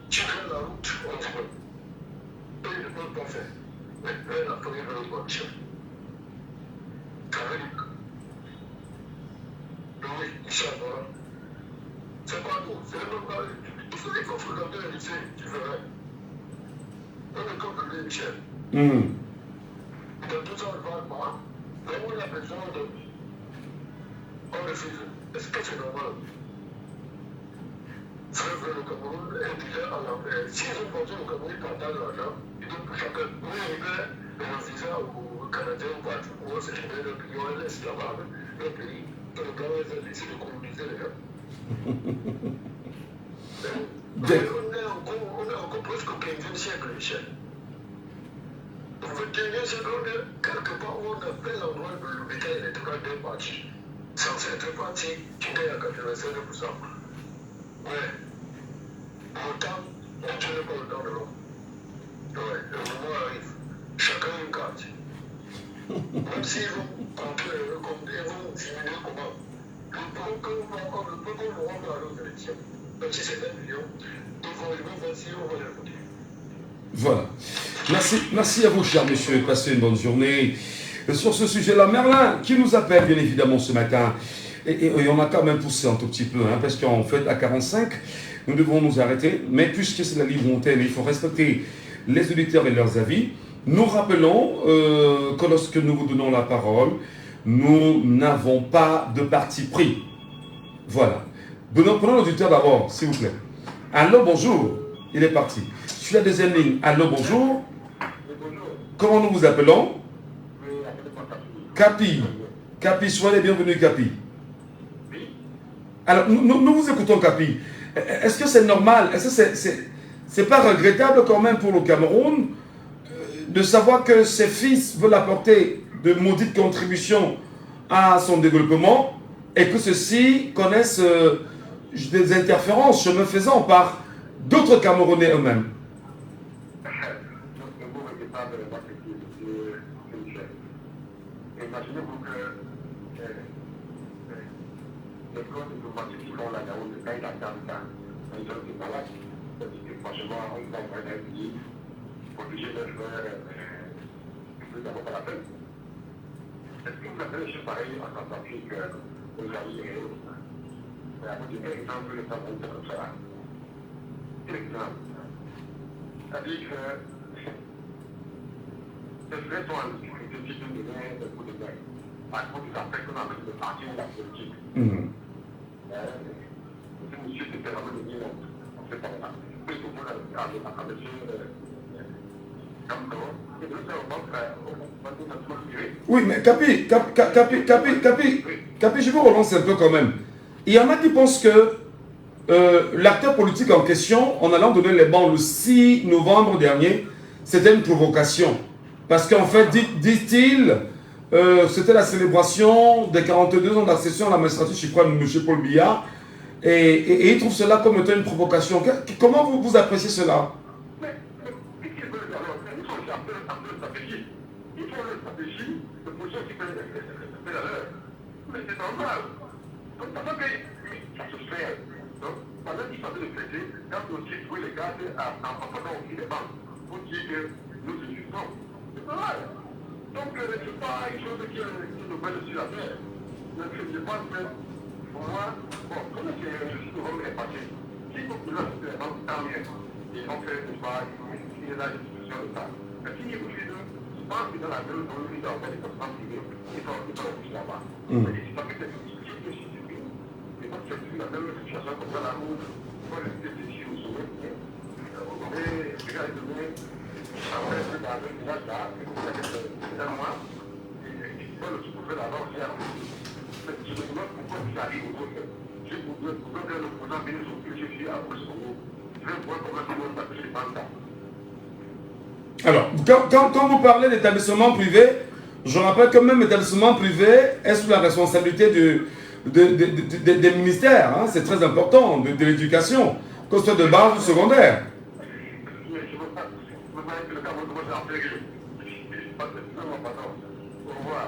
tu fais la route, on se peut. Eux, ils ne peuvent pas faire. Mais eux, la première révolution. Catholique. Oui, Inch'Allah. C'est pas tout. C'est même pas. Il faut fréquenter le lycée, tu verrais. Dans l'école publique, Michel. Dans tout ça, on parle pas. Là où il y a besoin de. On refuse. Est-ce que c'est normal? Très vrai, le Cameroun est déjà à l'envers. S'ils ont pensé au Cameroun partage l'argent, ils donnent pour chacun. Nous, on met un visa aux Canadiens ou partout, ou on se met le pays, on laisse là-bas, le pays, dans le Blanc, ils ont décidé de coloniser les gens. On est encore presque au 15e siècle, Michel. Au 21e siècle, on est quelque part où on a fait l'endroit de l'hôpital électoral d'un parti. Censé être parti qui gagne à 85%. Ouais. Autant, on ne tient pas le temps de l'homme. Ouais, le moment arrive. Chacun une carte. Même s'ils vont compter, ils vont diminuer comment. Le peuple nous rend à l'autre élection. Même si c'est 1 million, ils vont voir si on va les voter. Voilà. Merci à vous, cher monsieur. Passez une bonne journée. Sur ce sujet-là, Merlin, qui nous appelle bien évidemment ce matin. Et on a quand même poussé un tout petit peu, hein, parce qu'en fait, à 45, nous devons nous arrêter. Mais puisque c'est la libre antenne, il faut respecter les auditeurs et leurs avis. Nous rappelons que lorsque nous vous donnons la parole, nous n'avons pas de parti pris. Voilà. Prenons l'auditeur d'abord, s'il vous plaît. Allô, bonjour. Il est parti. Sur la deuxième ligne. Allô, bonjour. Comment nous vous appelons? Capi. Capi, soyez les bienvenus, Capi. Alors, nous vous écoutons, Capi. Est-ce que c'est normal? Est-ce que c'est pas regrettable quand même pour le Cameroun de savoir que ses fils veulent apporter de maudites contributions à son développement et que ceux-ci connaissent des interférences, chemin faisant, par d'autres Camerounais eux-mêmes? Imaginez-vous que les causes de nos participants là, dans le cas de la Canada, ils ont été malades, parce que franchement, on va envoyer un pays pour obliger de faire plus d'abord pas la peine. Est-ce que vous avez des choses pareilles en Centrafrique, aux alliés et autres? À vous dire, exemple, le Cameroun, c'est comme ça. Quel exemple? C'est-à-dire que les vrais sont en difficulté si nous donnons des coups de main. À cause des affaires qu'on a avec le parti ou la politique. Monsieur était vraiment le bien, on fait pas ça. Puis pour moi, à monsieur Cameroun, et de l'autre, on va nous. Oui, mais Capi, je vous relance un peu quand même. Il y en a qui pensent que l'acteur politique en question, en allant donner les bancs le 6 novembre dernier, c'était une provocation. Parce qu'en fait, dit-il, c'était la célébration des 42 ans d'accession à la magistrature, je crois, de M. Paul Biya. Et il trouve cela comme étant une provocation. Comment vous appréciez cela? Mais c'est normal. Donc, pendant que ça se fait, pendant qu'ils sont en train de fêter, quand aussi jouer les gars en pendant aussi les banques, pour dire que nous existons. C'est normal. Donc, c'est pas une chose qui nous met dessus la terre. Donc, je pense que, pour moi, bon, comme c'est un souci de Rome est passé, si beaucoup de gens se les banques, tant mieux. Et on fait le pas, il y a la discussion de ça. Mais si vous faites, je pense que dans la gueule, on lui doit faire des personnes privées, il faut aussi là-bas. Mais c'est pas que c'est une situation de discipline. Et donc, c'est la même situation comme ça, là où on va rester ici au sommet. Et regarde, après, c'est dans le village là, c'est un mois, et il faut le souffler là-bas aussi. Mais je me demande pourquoi ça arrive aux autres. Je voudrais que le président vienne sur que je suis à Kosovo. Je vais voir comment tout le monde va toucher les bandes. Alors, quand vous parlez d'établissement privé, Je rappelle que même l'établissement privé est sous la responsabilité des ministères. Hein. C'est très important, de l'éducation, que ce soit de base ou secondaire. Mais je ne veux pas que le Cameroun soit en péril. Je ne suis pas Au revoir.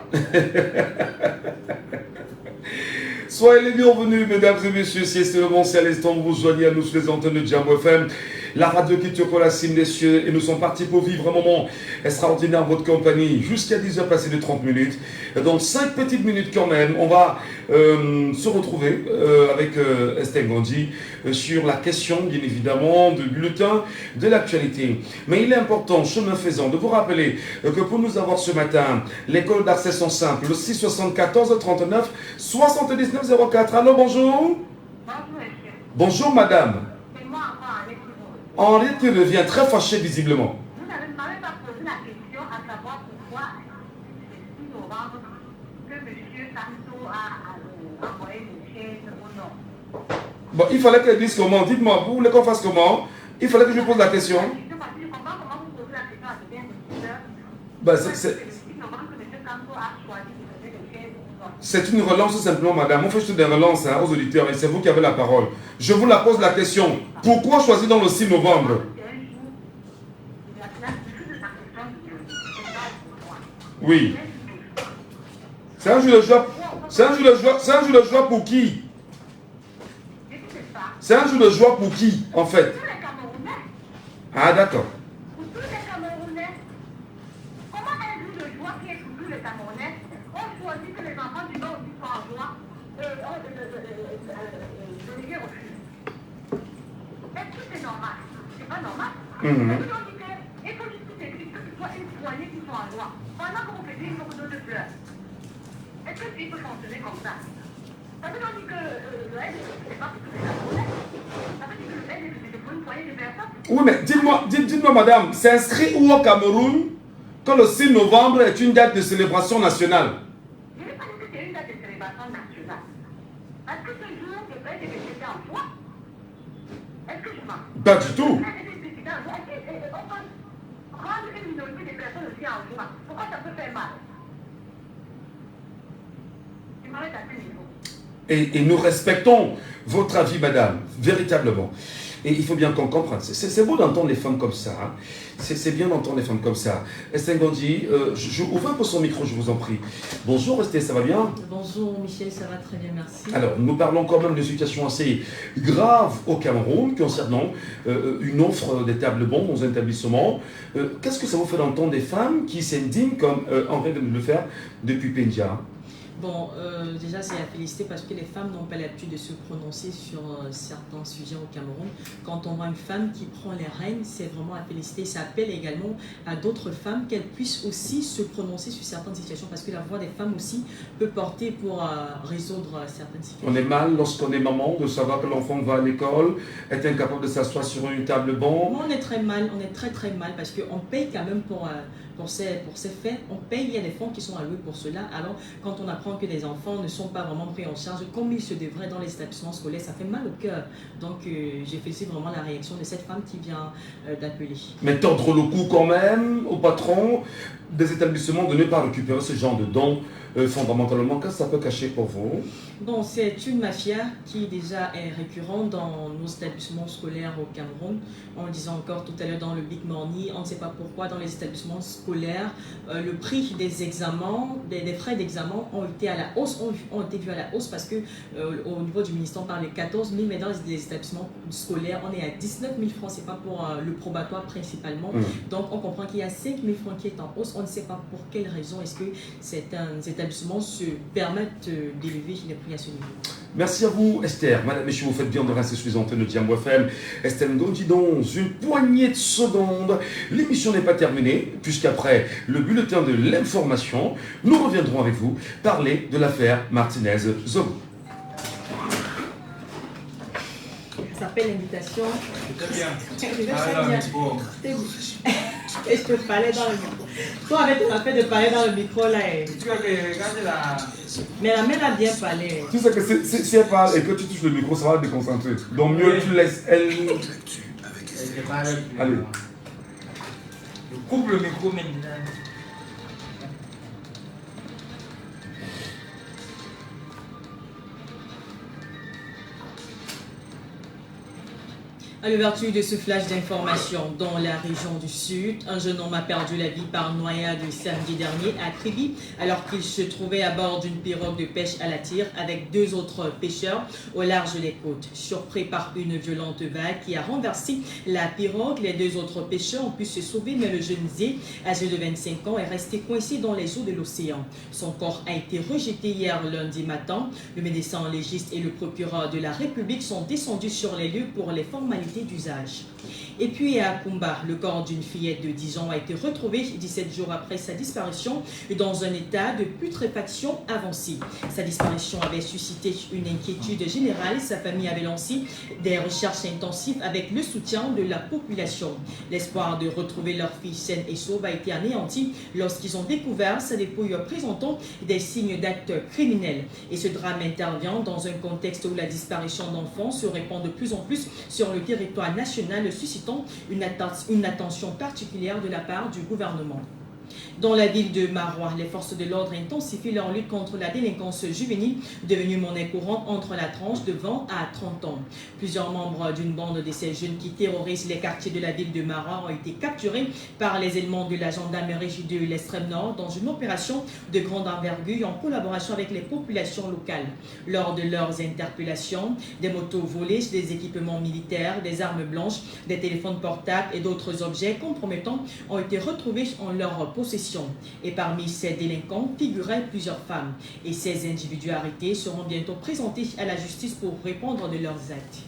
Soyez les bienvenus, mesdames et messieurs. Si c'est le bon ciel, l'instant vous joignez à nous sur les antennes de Jambo FM, la radio qui tourne la cime des cieux. Et nous sommes partis pour vivre un moment extraordinaire en votre compagnie jusqu'à 10h passé de 30 minutes. Donc 5 petites minutes quand même. On va se retrouver avec Esther Gondi sur la question, bien évidemment, du bulletin de l'actualité. Mais il est important, chemin faisant, de vous rappeler que pour nous avoir ce matin, l'école d'accès sont simples, le 674 39 79 04. Allô, bonjour. Bonjour, monsieur. Bonjour, madame. C'est moi encore, Henri. Henri qui revient très fâché visiblement. Vous n'avez pas posé la question à savoir pourquoi le 6 novembre que monsieur Santo a envoyé une chaise ou non. Bon, il fallait qu'elle dise comment. Dites-moi, vous voulez qu'on fasse comment? Il fallait que je pose la question. Je comprends comment vous posez la question à bien de 10 heures. Ben, Le 6 novembre que monsieur Santo a choisi de donner le chaise ou non. c'est une relance tout simplement, madame. On fait juste des relances aux auditeurs et c'est vous qui avez la parole. Je vous la pose la question. Pourquoi choisir dans le 6 novembre? Oui. C'est un jour de joie. C'est un jour de joie. C'est un jour de joie pour qui? C'est un jour de joie pour qui, en fait? Ah, d'accord. Pour tous les Camerounais, comment un jour de joie qui est pour tous les Camerounais, on choisit que les enfants du Nord aussi soient en joie et Olivier refuse. Est-ce que c'est normal? C'est pas normal. On dit qu'il faut juste que ce soit une poignée qui soit en joie. Pendant que vous faites, il faut que d'autres pleurent. Est-ce que tu peux fonctionner comme ça? Ça veut dire que le LDC, c'est pas pour tous les Camerounais. Ça veut dire que le LDC, c'est pour une poignée de personnes. Oui, mais dites-moi, madame, c'est inscrit où au Cameroun que le 6 novembre est une date de célébration nationale? Je n'ai pas dit que c'est une date de célébration nationale. Est-ce que ce jour, le LDC était en joie? Est-ce que je mens? Pas du tout. On peut rendre une minorité de personnes aussi en joie. Pourquoi ça peut faire mal? Tu m'arrêtes à ce niveau. Et nous respectons votre avis, madame, véritablement. Et il faut bien qu'on comprenne. C'est beau d'entendre les femmes comme ça. Hein. C'est bien d'entendre les femmes comme ça. Esther Gondi, je ouvre un peu son micro, je vous en prie. Bonjour Esther, ça va bien? Bonjour Michel, ça va très bien, merci. Alors, nous parlons quand même de situations assez graves au Cameroun concernant une offre des tables bancs dans un établissement. Qu'est-ce que ça vous fait d'entendre des femmes qui s'indignent comme Henri vient de le faire depuis Pendia? Bon, déjà c'est à féliciter parce que les femmes n'ont pas l'habitude de se prononcer sur certains sujets au Cameroun. Quand on voit une femme qui prend les rênes, c'est vraiment à féliciter. Ça appelle également à d'autres femmes qu'elles puissent aussi se prononcer sur certaines situations parce que la voix des femmes aussi peut porter pour résoudre certaines situations. On est mal lorsqu'on est maman de savoir que l'enfant va à l'école, est incapable de s'asseoir sur une table banc. On est très mal, on est très très mal parce qu'on paye quand même pour ces faits. On paye, il y a des fonds qui sont alloués pour cela. Alors quand on apprend que les enfants ne sont pas vraiment pris en charge comme ils se devraient dans les établissements scolaires, ça fait mal au cœur. Donc j'ai félicité vraiment la réaction de cette femme qui vient d'appeler. Mais tordre le cou quand même au patron des établissements de ne pas récupérer ce genre de dons fondamentalement. Qu'est-ce que ça peut cacher pour vous? Bon, c'est une mafia qui déjà est récurrente dans nos établissements scolaires au Cameroun. On le disait encore tout à l'heure dans le Big Morning, on ne sait pas pourquoi dans les établissements scolaires, le prix des examens, des frais d'examen ont été à la hausse, ont été vus à la hausse parce que au niveau du ministère on parle de 14 000, mais dans les établissements scolaires, on est à 19 000 francs, c'est pas pour le probatoire principalement. Donc on comprend qu'il y a 5 000 francs qui est en hausse, on ne sait pas pour quelle raison est-ce que certains établissements se permettent d'élever les prix à ce niveau. Merci à vous Esther. Madame, messieurs, vous faites bien de rester sur les antennes de Jambo FM. Esther Gondi, dans une poignée de secondes. L'émission n'est pas terminée, puisqu'après le bulletin de l'information, nous reviendrons avec vous parler de l'affaire Martinez-Zogo. Ça s'appelle l'invitation. Très bien. Et je te parlais dans le micro. Toi, avec ton affaire de parler dans le micro là. Tu as regardé la. Mais la mère a bien parlé. Tu sais que si elle parle et que tu touches le micro, ça va te déconcentrer. Donc mieux tu laisses elle. Allez. Je coupe le micro maintenant. À l'ouverture de ce flash d'information dans la région du Sud, un jeune homme a perdu la vie par noyade samedi dernier à Kribi alors qu'il se trouvait à bord d'une pirogue de pêche à la tire avec 2 autres pêcheurs au large des côtes. Surpris par une violente vague qui a renversé la pirogue, les 2 autres pêcheurs ont pu se sauver, mais le jeune Zé, âgé de 25 ans, est resté coincé dans les eaux de l'océan. Son corps a été rejeté hier lundi matin. Le médecin légiste et le procureur de la République sont descendus sur les lieux pour les formalités d'usage. Et puis à Kumba, le corps d'une fillette de 10 ans a été retrouvé 17 jours après sa disparition dans un état de putréfaction avancée. Sa disparition avait suscité une inquiétude générale. Sa famille avait lancé des recherches intensives avec le soutien de la population. L'espoir de retrouver leur fille saine et sauve a été anéanti lorsqu'ils ont découvert sa dépouille présentant des signes d'actes criminels. Et ce drame intervient dans un contexte où la disparition d'enfants se répand de plus en plus sur le territoire national, suscitant une attention particulière de la part du gouvernement. Dans la ville de Marois, les forces de l'ordre intensifient leur lutte contre la délinquance juvénile, devenue monnaie courante entre la tranche de 20 à 30 ans. Plusieurs membres d'une bande de ces jeunes qui terrorisent les quartiers de la ville de Marois ont été capturés par les éléments de la gendarmerie de l'extrême nord dans une opération de grande envergure en collaboration avec les populations locales. Lors de leurs interpellations, des motos volées, des équipements militaires, des armes blanches, des téléphones portables et d'autres objets compromettants ont été retrouvés en leur possession. Et parmi ces délinquants figuraient plusieurs femmes. Et ces individus arrêtés seront bientôt présentés à la justice pour répondre de leurs actes.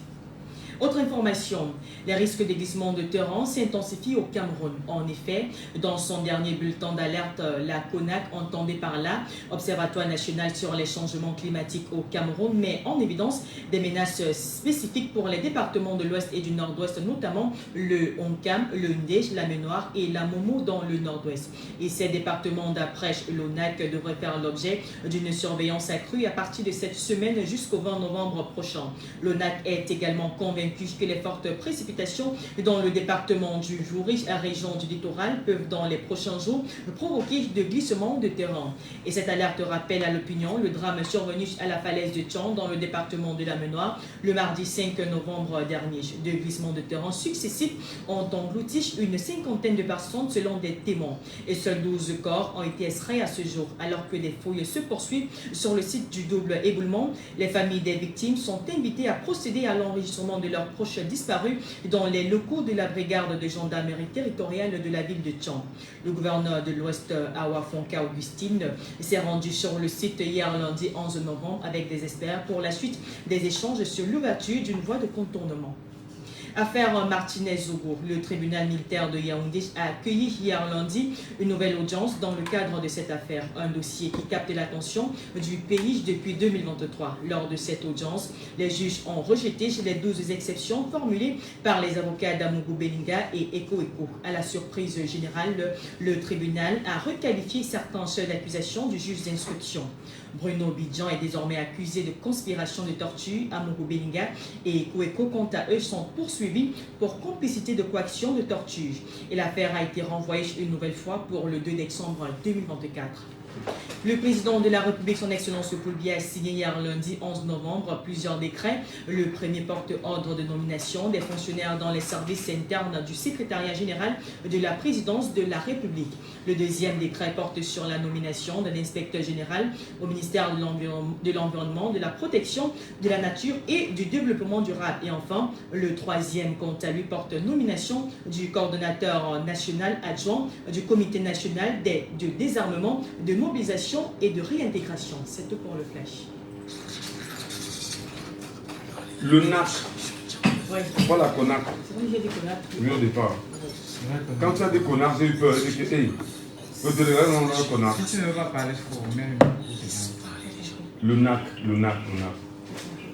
Autre information, les risques de glissement de terrain s'intensifient au Cameroun. En effet, dans son dernier bulletin d'alerte, la CONAC, entendée par là, Observatoire national sur les changements climatiques au Cameroun, met en évidence des menaces spécifiques pour les départements de l'Ouest et du Nord-Ouest, notamment le Onkam, le Ndèche, la Ménoire et la Momo dans le Nord-Ouest. Et ces départements, d'après l'ONAC, devraient faire l'objet d'une surveillance accrue à partir de cette semaine jusqu'au 20 novembre prochain. L'ONAC est également convaincu que les fortes précipitations dans le département du Jouri, la région du littoral, peuvent dans les prochains jours provoquer de glissements de terrain. Et cette alerte rappelle à l'opinion le drame survenu à la falaise de Tchang dans le département de la Ménoire le mardi 5 novembre dernier. De glissements de terrain successifs ont englouti une 50aine de personnes selon des témoins. Et seuls 12 corps ont été extraits à ce jour. Alors que des fouilles se poursuivent sur le site du double éboulement, les familles des victimes sont invitées à procéder à l'enregistrement de leurs proches disparus dans les locaux de la brigade de gendarmerie territoriale de la ville de Tchang. Le gouverneur de l'Ouest, Awa Fonka Augustine, s'est rendu sur le site hier lundi 11 novembre avec des experts pour la suite des échanges sur l'ouverture d'une voie de contournement. Affaire Martinez-Zogo, le tribunal militaire de Yaoundé a accueilli hier lundi une nouvelle audience dans le cadre de cette affaire, un dossier qui capte l'attention du pays depuis 2023. Lors de cette audience, les juges ont rejeté les 12 exceptions formulées par les avocats d'Amougou Belinga et Eko Eko. À la surprise générale, le tribunal a requalifié certains chefs d'accusation du juge d'instruction. Bruno Bidjan est désormais accusé de conspiration de torture. Amougou Belinga et Eko Eko, quant à eux, sont poursuivis pour complicité de coaction de torture. Et l'affaire a été renvoyée une nouvelle fois pour le 2 décembre 2024. Le président de la République, son Excellence Paul Biya, a signé hier lundi 11 novembre plusieurs décrets. Le premier porte ordre de nomination des fonctionnaires dans les services internes du secrétariat général de la présidence de la République. Le deuxième décret porte sur la nomination d'un inspecteur général au ministère de l'Environnement, de la Protection de la Nature et du Développement durable. Et enfin, le troisième, quant à lui, porte nomination du coordonnateur national adjoint du Comité national de désarmement, de mobilisation et de réintégration. C'est tout pour le flash. Le NAC. Oui. Pas la CONAC. C'est vrai que j'ai des CONAC. Oui, au départ. Quand tu as des CONAC, j'ai eu peur. J'ai dit, hey, le délégué, non, le CONAC. Si tu ne veux pas parler, il faut même. Le NAC.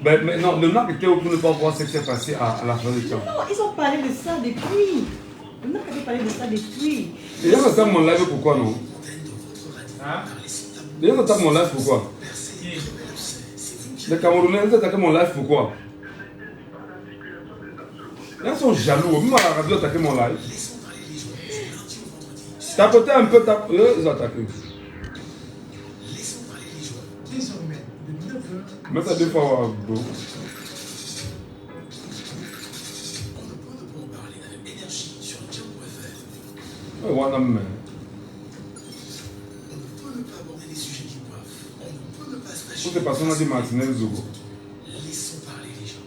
Ben, mais non, le NAC était où pour ne pas voir ce qui s'est passé à la fin de temps. Non, ils ont parlé de ça depuis. Le NAC avait parlé de ça depuis. Et là, on tape mon live pourquoi non? Hein? Et là, on tape mon live pourquoi? Les Camerounais, ils attaquent mon live pourquoi? Ils sont jaloux. Même à la radio, attaquer mon live. Tapoter un peu, ils attaquent. Désormais, de 9h, Mets ça deux fois. On ne peut ne pas aborder les sujets qui coiffent. On ne peut ne pas se lâcher. Toutes les personnes ont dit Martinez Zogo. Laissons parler les gens.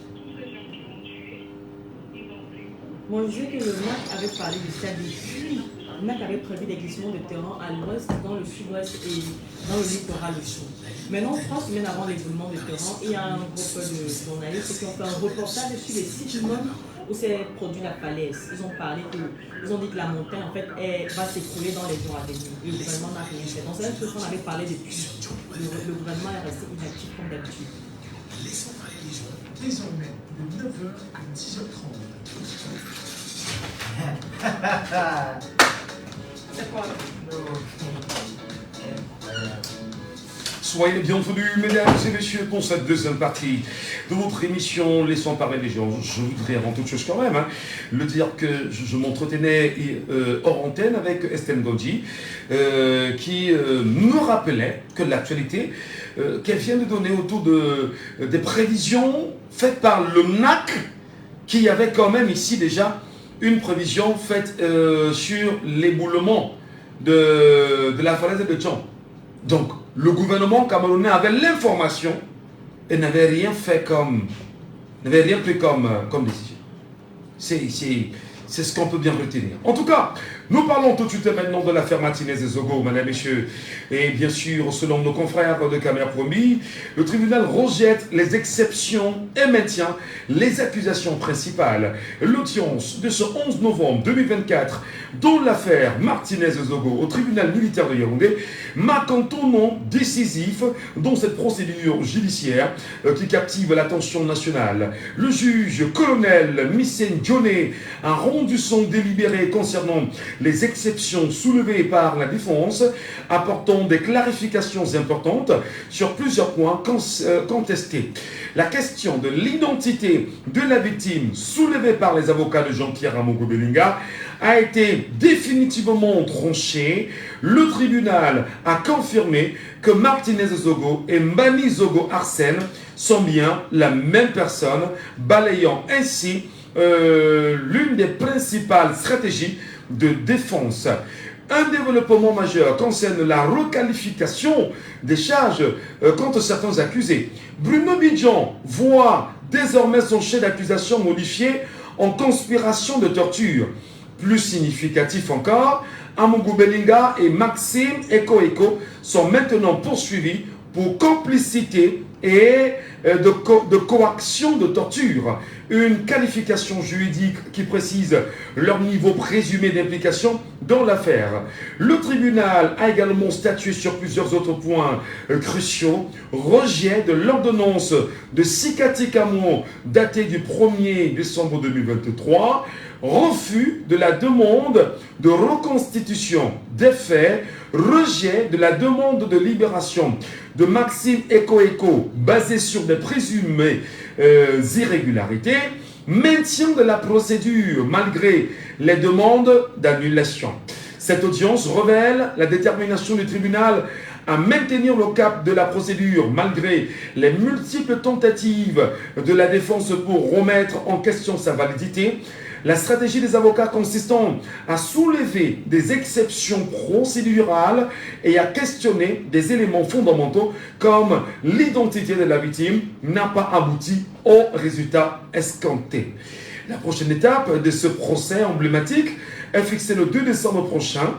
Moi, je disais que le MAC avait parlé du stade des puits. Le MAC avait prévu des glissements de terrain à l'ouest, dans le sud-ouest et dans le littoral aussi. Maintenant, 3 semaines avant les glissements de terrain, il y a un groupe de journalistes qui ont fait un reportage sur les sites humains où s'est produit la falaise. Ils ont dit que la montagne en fait va s'écrouler dans les jours à venir. Le gouvernement n'a rien fait. Donc c'est même chose qu'on avait parlé depuis. Le gouvernement est resté inactif comme d'habitude. Laissons parler les gens. Désormais, de 9h à 10h30. C'est quoi? Soyez les bienvenus, mesdames et messieurs, pour cette deuxième partie de votre émission Laissons parler les gens. Je voudrais avant toute chose quand même le dire que je m'entretenais hors antenne avec Estelle Godji qui me rappelait que l'actualité qu'elle vient de donner autour des prévisions faites par le MNAC, qui avait quand même ici déjà une prévision faite sur l'éboulement de la falaise de Tchon. Donc, le gouvernement camerounais avait l'information et n'avait rien fait n'avait rien pris comme décision. C'est ce qu'on peut bien retenir. En tout cas, nous parlons tout de suite maintenant de l'affaire Martinez et Zogo, mesdames et messieurs. Et bien sûr, selon nos confrères de Camer Promis, le tribunal rejette les exceptions et maintient les accusations principales. L'audience de ce 11 novembre 2024, dont l'affaire Martinez et Zogo au tribunal militaire de Yaoundé, marque un tournant décisif dans cette procédure judiciaire qui captive l'attention nationale. Le juge colonel Missen Dioné a rendu son délibéré concernant les exceptions soulevées par la défense, apportant des clarifications importantes sur plusieurs points contestés. La question de l'identité de la victime soulevée par les avocats de Jean-Pierre Amongo Belinga a été définitivement tranchée. Le tribunal a confirmé que Martinez Zogo et Mbani Zogo Arsène sont bien la même personne, balayant ainsi l'une des principales stratégies de défense. Un développement majeur concerne la requalification des charges contre certains accusés. Bruno Bidjan voit désormais son chef d'accusation modifié en conspiration de torture. Plus significatif encore, Amongo Belinga et Maxime Eko sont maintenant poursuivis pour complicité et de coaction de torture. Une qualification juridique qui précise leur niveau présumé d'implication dans l'affaire. Le tribunal a également statué sur plusieurs autres points cruciaux. Rejet de l'ordonnance de Sikati Kamon datée du 1er décembre 2023. Refus de la demande de reconstitution des faits. Rejet de la demande de libération de Maxime Eko basée sur des présumées irrégularités. Maintien de la procédure malgré les demandes d'annulation. Cette audience révèle la détermination du tribunal à maintenir le cap de la procédure malgré les multiples tentatives de la défense pour remettre en question sa validité. La stratégie des avocats consistant à soulever des exceptions procédurales et à questionner des éléments fondamentaux comme l'identité de la victime n'a pas abouti au résultat escompté. La prochaine étape de ce procès emblématique est fixée le 2 décembre prochain.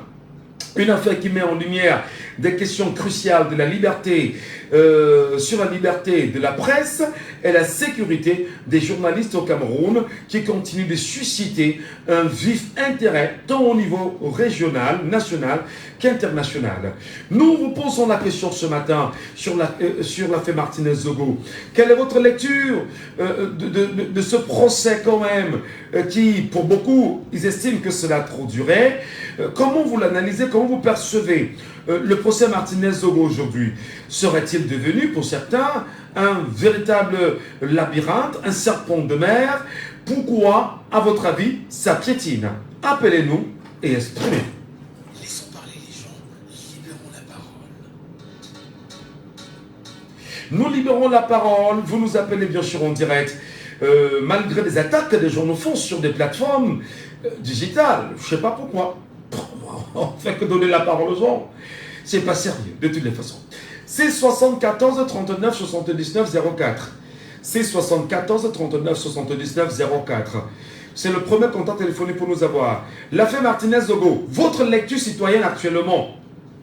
Une affaire qui met en lumière des questions cruciales de la liberté, sur la liberté de la presse et la sécurité des journalistes au Cameroun, qui continue de susciter un vif intérêt tant au niveau régional, national qu'international. Nous vous posons la question ce matin sur l'affaire Martinez Zogo. Quelle est votre lecture de ce procès quand même, qui pour beaucoup, ils estiment que cela a trop duré. Comment vous l'analysez, comment vous percevez le procès Martinez Zogo aujourd'hui? Serait-il devenu pour certains un véritable labyrinthe, un serpent de mer? Pourquoi, à votre avis, ça piétine? Appelez-nous et exprimez. Laissons parler les gens, libérons la parole. Nous libérons la parole, vous nous appelez bien sûr en direct. Malgré les attaques que des journaux font sur des plateformes digitales, je ne sais pas pourquoi. on ne fait que donner la parole aux gens. C'est pas sérieux, de toutes les façons. C'est 74 39 79 04. C'est 74 39 79 04. C'est le premier contact téléphonique pour nous avoir. L'affaire Martinez-Zogo, votre lecture citoyenne actuellement,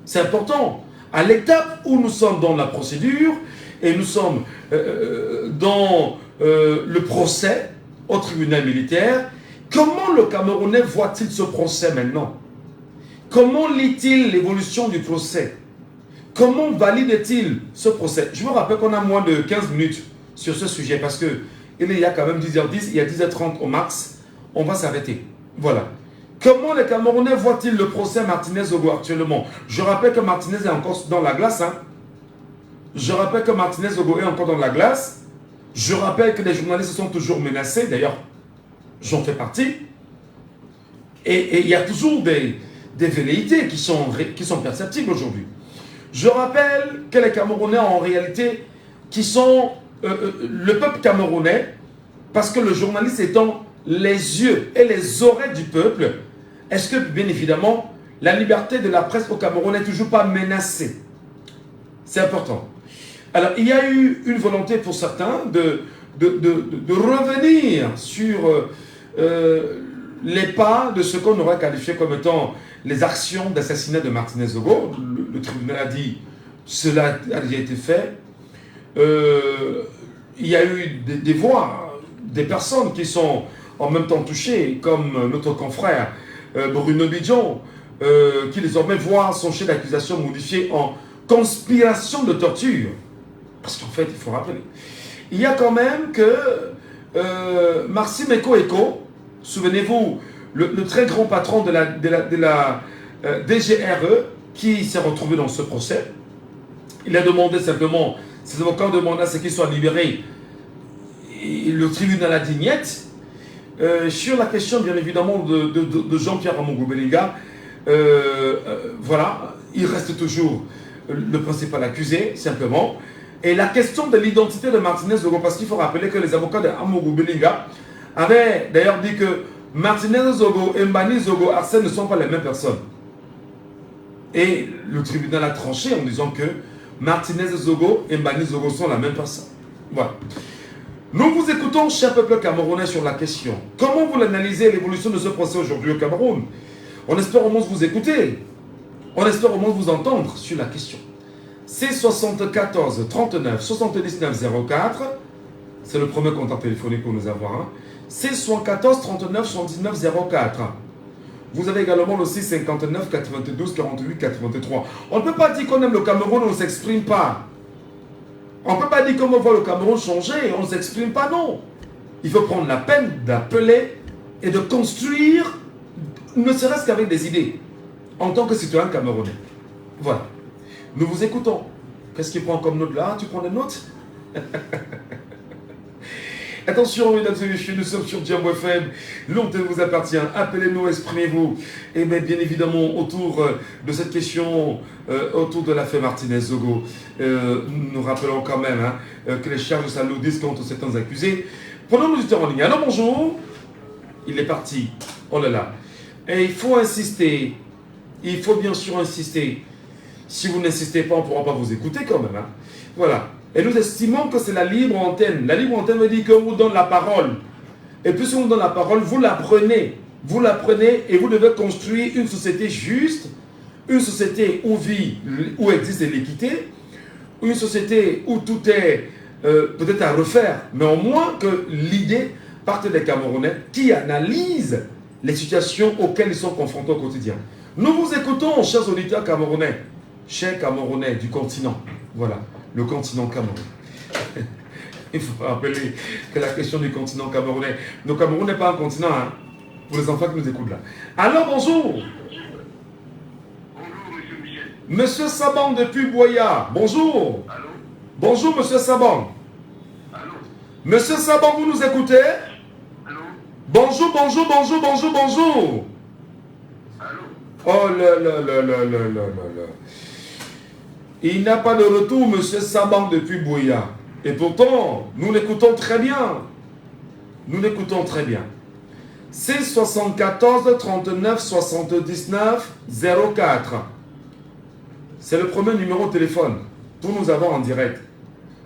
c'est important. À l'étape où nous sommes dans la procédure et nous sommes dans le procès au tribunal militaire, comment le Camerounais voit-il ce procès maintenant? Comment lit-il l'évolution du procès? Comment valide-t-il ce procès? Je me rappelle qu'on a moins de 15 minutes sur ce sujet parce que il y a quand même 10h10, il y a 10h30 au max, on va s'arrêter. Voilà. Comment les Camerounais voient-ils le procès Martinez-Zogo actuellement? Je rappelle que Martinez est encore dans la glace. Hein. Je rappelle que Martinez-Zogo est encore dans la glace. Je rappelle que les journalistes sont toujours menacés. D'ailleurs, j'en fais partie. Et il y a toujours des velléités qui sont perceptibles aujourd'hui. Je rappelle que les Camerounais en réalité qui sont le peuple camerounais, parce que le journaliste étant les yeux et les oreilles du peuple, est-ce que bien évidemment la liberté de la presse au Cameroun n'est toujours pas menacée? C'est important. Alors il y a eu une volonté pour certains de revenir sur les pas de ce qu'on aurait qualifié comme étant les actions d'assassinat de Martinez-Zogo. Le tribunal a dit cela a déjà été fait. Il y a eu des voix, des personnes qui sont en même temps touchées, comme notre confrère Bruno Bidjon, qui désormais voit son chef d'accusation modifié en conspiration de torture. Parce qu'en fait, il faut rappeler, il y a quand même que Maxime Eko, souvenez-vous, le très grand patron de la DGRE, qui s'est retrouvé dans ce procès, il a demandé simplement, ses avocats ont demandé à ce qu'il soit libéré. Et le tribunal a dit niet. Sur la question, bien évidemment, de Jean-Pierre Amongo-Belinga, voilà, il reste toujours le principal accusé, simplement. Et la question de l'identité de Martinez-Zogo, parce qu'il faut rappeler que les avocats d'Amongo-Belinga avaient d'ailleurs dit que Martinez-Zogo et Mbani-Zogo Arsène ne sont pas les mêmes personnes. Et le tribunal a tranché en disant que Martinez-Zogo et Mbani-Zogo sont la même personne. Voilà. Nous vous écoutons, cher peuple camerounais, sur la question. Comment vous l'analysez, l'évolution de ce procès aujourd'hui au Cameroun? On espère au moins vous écouter. On espère au moins vous entendre sur la question. C'est 74 39 79 04. C'est le premier contact téléphonique pour nous avoir. Hein. C'est 74 39 79 04. Vous avez également le 6 59 92 48 83. On ne peut pas dire qu'on aime le Cameroun, on ne s'exprime pas. On ne peut pas dire comment on voit le Cameroun changer, on ne s'exprime pas, non. Il faut prendre la peine d'appeler et de construire, ne serait-ce qu'avec des idées, en tant que citoyen camerounais. Voilà. Nous vous écoutons. Qu'est-ce qu'il prend comme note là? Tu prends des notes? Attention, mesdames et messieurs, nous sommes sur Djambo FM. L'antenne vous appartient. Appelez-nous, exprimez-vous. Et bien évidemment, autour de cette question, autour de l'affaire Martinez-Zogo, nous rappelons quand même que les charges s'alourdissent contre certains accusés. Prenons l'auditeur en ligne. Alors bonjour. Il est parti. Oh là là. Et il faut insister. Il faut bien sûr insister. Si vous n'insistez pas, on ne pourra pas vous écouter quand même. Hein. Voilà. Et nous estimons que c'est la libre antenne. La libre antenne veut dire qu'on vous donne la parole. Et puis si on vous donne la parole, vous la prenez. Vous la prenez et vous devez construire une société juste, une société où existe l'équité, une société où tout est peut-être à refaire, mais au moins que l'idée parte des Camerounais qui analysent les situations auxquelles ils sont confrontés au quotidien. Nous vous écoutons, chers auditeurs camerounais, chers Camerounais du continent. Voilà. Le continent camerounais. Il faut rappeler que la question du continent camerounais, le Cameroun n'est pas un continent, hein, pour les enfants qui nous écoutent là. Alors bonjour. Bonjour, monsieur Michel. Monsieur Saban depuis Boya. Bonjour. Allô? Bonjour, monsieur Saban. Allô? Monsieur Saban, vous nous écoutez? Allô? Bonjour, bonjour, bonjour, bonjour, bonjour. Allô? Oh là là là là là là là. Il n'a pas de retour, monsieur Saban, depuis Boya. Et pourtant, nous l'écoutons très bien. Nous l'écoutons très bien. 674 39 79 04. C'est le premier numéro de téléphone pour nous avoir en direct.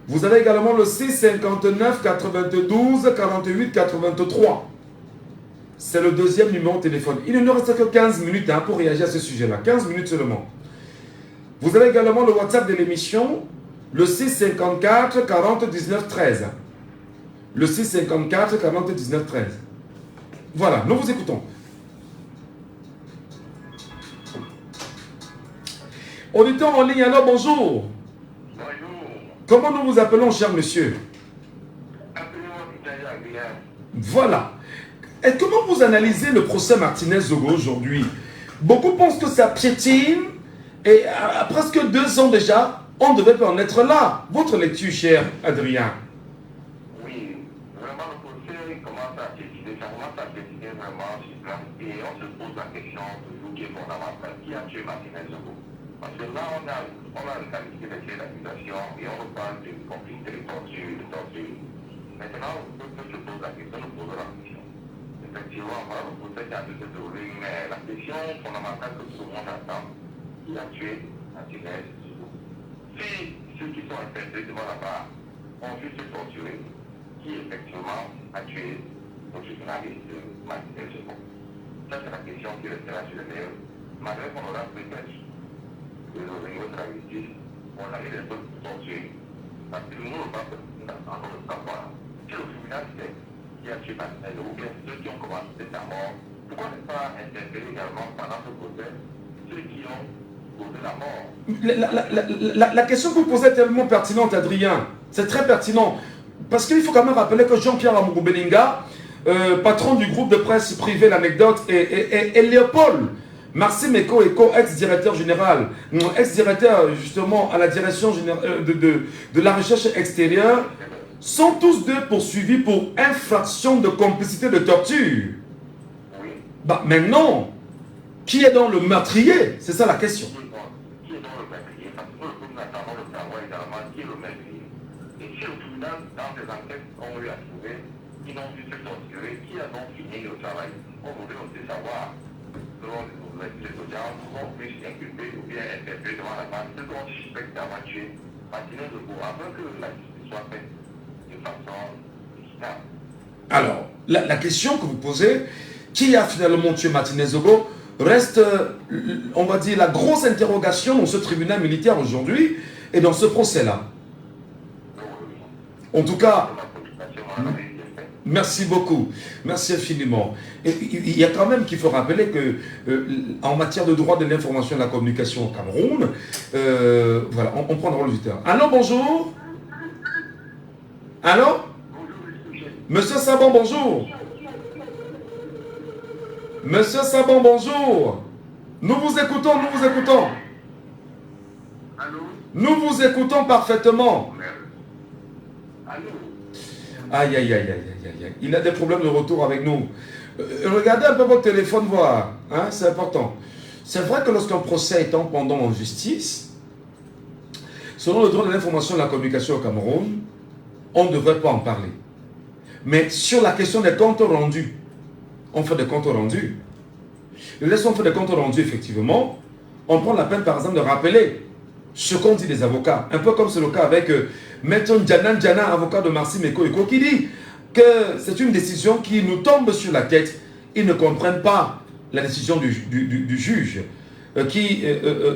Vous avez également le 659 92 48 83. C'est le deuxième numéro de téléphone. Il ne nous reste que 15 minutes pour réagir à ce sujet-là. 15 minutes seulement. Vous avez également le WhatsApp de l'émission, le 654 40 19 13. Le 654 40 19 13. Voilà, nous vous écoutons. Auditeur en ligne, alors bonjour. Bonjour. Comment nous vous appelons, cher monsieur? Voilà. Et comment vous analysez le procès Martinez-Zogo aujourd'hui? Beaucoup pensent que ça piétine et à presque 2 ans déjà, on ne devait pas en être là. Votre lecture, cher Adrien? Oui, vraiment le procès commence à piétiner, ça commence à piétiner vraiment sur place et on se pose la question toujours qui est fondamentale, qui a tué Martinez-Zogo? Parce que là, on a le qualifié de chef d'accusation et on nous parle d'une complicité de torture. Maintenant, le peuple se pose la question, nous posons la question. Effectivement, voilà le procès qui a dû se dérouler, mais la question fondamentale que tout le monde attend, qui a tué Martinez-Zogo? Si ceux qui sont interpellés devant la barre ont vu se torturer, qui effectivement a tué notre journaliste Martinez-Zogo? Ça, c'est la question qui restera sur les lèvres, malgré qu'on aura peut-être au niveau de la justice, on a eu des autres torturés. Parce que nous, on va encore le savoir. Si le tribunal sait qui a tué Martinez-Zogo, ou bien ceux qui ont commencé sa mort, pourquoi ne pas interpeller également pendant ce procès ceux qui ont causé la mort? La question que vous posez est tellement pertinente, Adrien. C'est très pertinent. Parce qu'il faut quand même rappeler que Jean-Pierre Amougou Belinga, patron du groupe de presse privé L'Anecdote, et Léopold Marcy Meko Eko, ex-directeur général, ex-directeur justement à la direction de la recherche extérieure, sont tous deux poursuivis pour infraction de complicité de torture. Bah maintenant, qui est dans le meurtrier? C'est ça la question. Qui est dans le meurtrier? Parce que nous attendons le savoir également qui est le meurtrier. Et si le tribunal, dans des enquêtes, on lui a trouvé qui n'ont dû se torturer, qui a donc fini le travail? On voudrait aussi savoir, selon les audiences, comment on puisse inculper ou bien interpeller devant la base ceux qu'on suspecte d'avoir tué Martinez-Zogo afin que la justice soit faite de façon équitable. Alors, la question que vous posez, qui a finalement tué Martinez-Zogo, reste, on va dire, la grosse interrogation dans ce tribunal militaire aujourd'hui et dans ce procès-là. En tout cas, merci beaucoup, merci infiniment. Et il y a quand même qu'il faut rappeler que en matière de droit de l'information et de la communication au Cameroun, voilà, on prendra le auditeur. Allô, bonjour. Allô? Monsieur Sabon, bonjour. Monsieur Sabon, bonjour. Nous vous écoutons, nous vous écoutons. Allô? Nous vous écoutons parfaitement. Allô? Aïe, aïe, aïe, aïe, aïe, aïe. Il a des problèmes de retour avec nous. Regardez un peu votre téléphone, voir. Hein, c'est important. C'est vrai que lorsqu'un procès est en pendant en justice, selon le droit de l'information et de la communication au Cameroun, on ne devrait pas en parler. Mais sur la question des comptes rendus, on fait des comptes rendus. Laissons faire des comptes rendus, effectivement. On prend la peine, par exemple, de rappeler ce qu'ont dit les avocats. Un peu comme c'est le cas avec Maître Djanan Djana, avocat de Marcy Meko Eko, qui dit que c'est une décision qui nous tombe sur la tête. Ils ne comprennent pas la décision du juge qui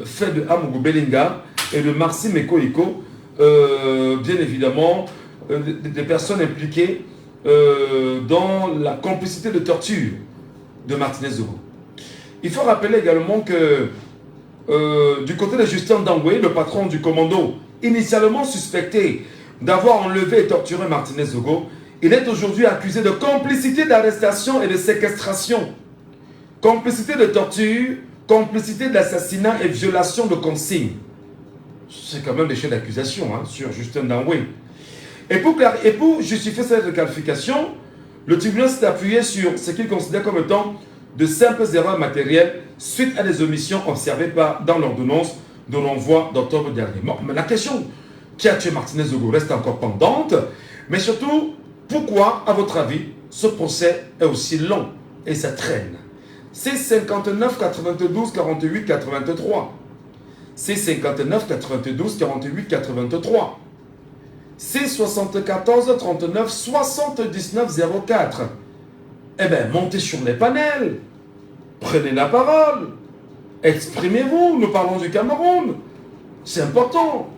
fait de Amougou Belinga et de Marcy Meko Eko, bien évidemment, des personnes impliquées dans la complicité de torture de Martinez-Zogo. Il faut rappeler également que du côté de Justin Dangwe, le patron du commando, initialement suspecté d'avoir enlevé et torturé Martinez-Zogo, il est aujourd'hui accusé de complicité d'arrestation et de séquestration, complicité de torture, complicité d'assassinat et violation de consignes. C'est quand même des chefs d'accusation sur Justin Dangwe. Et pour justifier cette qualification, le tribunal s'est appuyé sur ce qu'il considère comme étant de simples erreurs matérielles suite à des omissions observées dans l'ordonnance de l'envoi d'octobre dernier. Bon, mais la question qui a tué Martinez-Zogo reste encore pendante, mais surtout, pourquoi, à votre avis, ce procès est aussi long? et ça traîne. C'est 59 92 48 83. C'est 59 92 48 83. C'est 74 39 79 04. Eh bien, montez sur les panels. Prenez la parole. Exprimez-vous. Nous parlons du Cameroun. C'est important.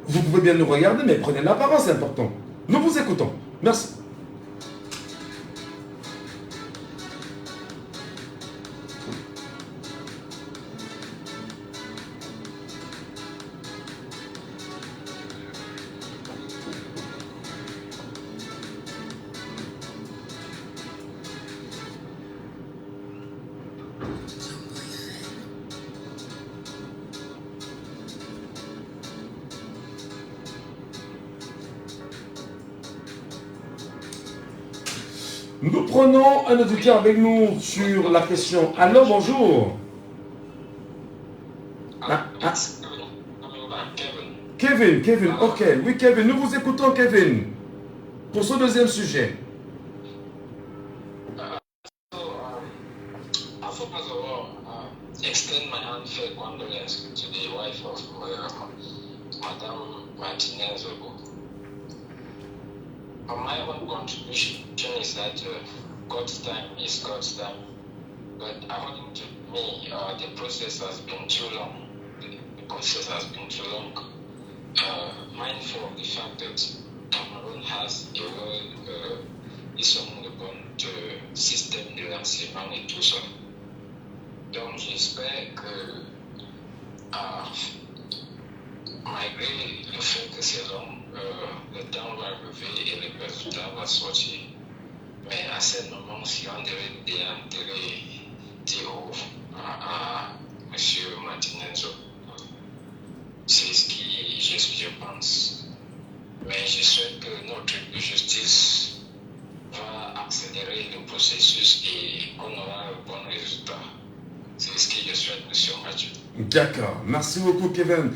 Vous pouvez bien nous regarder, mais prenez la parole, c'est important. Nous vous écoutons. Merci. Nous prenons un auditeur avec nous sur la question. Allô, bonjour. Kevin, ok. Oui, Kevin, nous vous écoutons, Kevin, pour ce deuxième sujet. First of all, extend my heartfelt condolence to the wife of Madame Martinez Ogo. My own contribution is that God's time is God's time. But according to me, the process has been too long. The process has been too long. Mindful of the fact that Cameroun has a world, ils sont le bon système de l'enseignement et tout ça. Donc j'espère que malgré le fait que c'est long, le temps va arriver et le résultat va sortir. Mais à ce moment, si on devait dire à M. Martinez, c'est ce que je pense. Mais je souhaite que notre justice va accélérer le processus et qu'on aura un bon résultat. C'est ce que je souhaite, M. Mathieu. D'accord. Merci beaucoup, Kevin.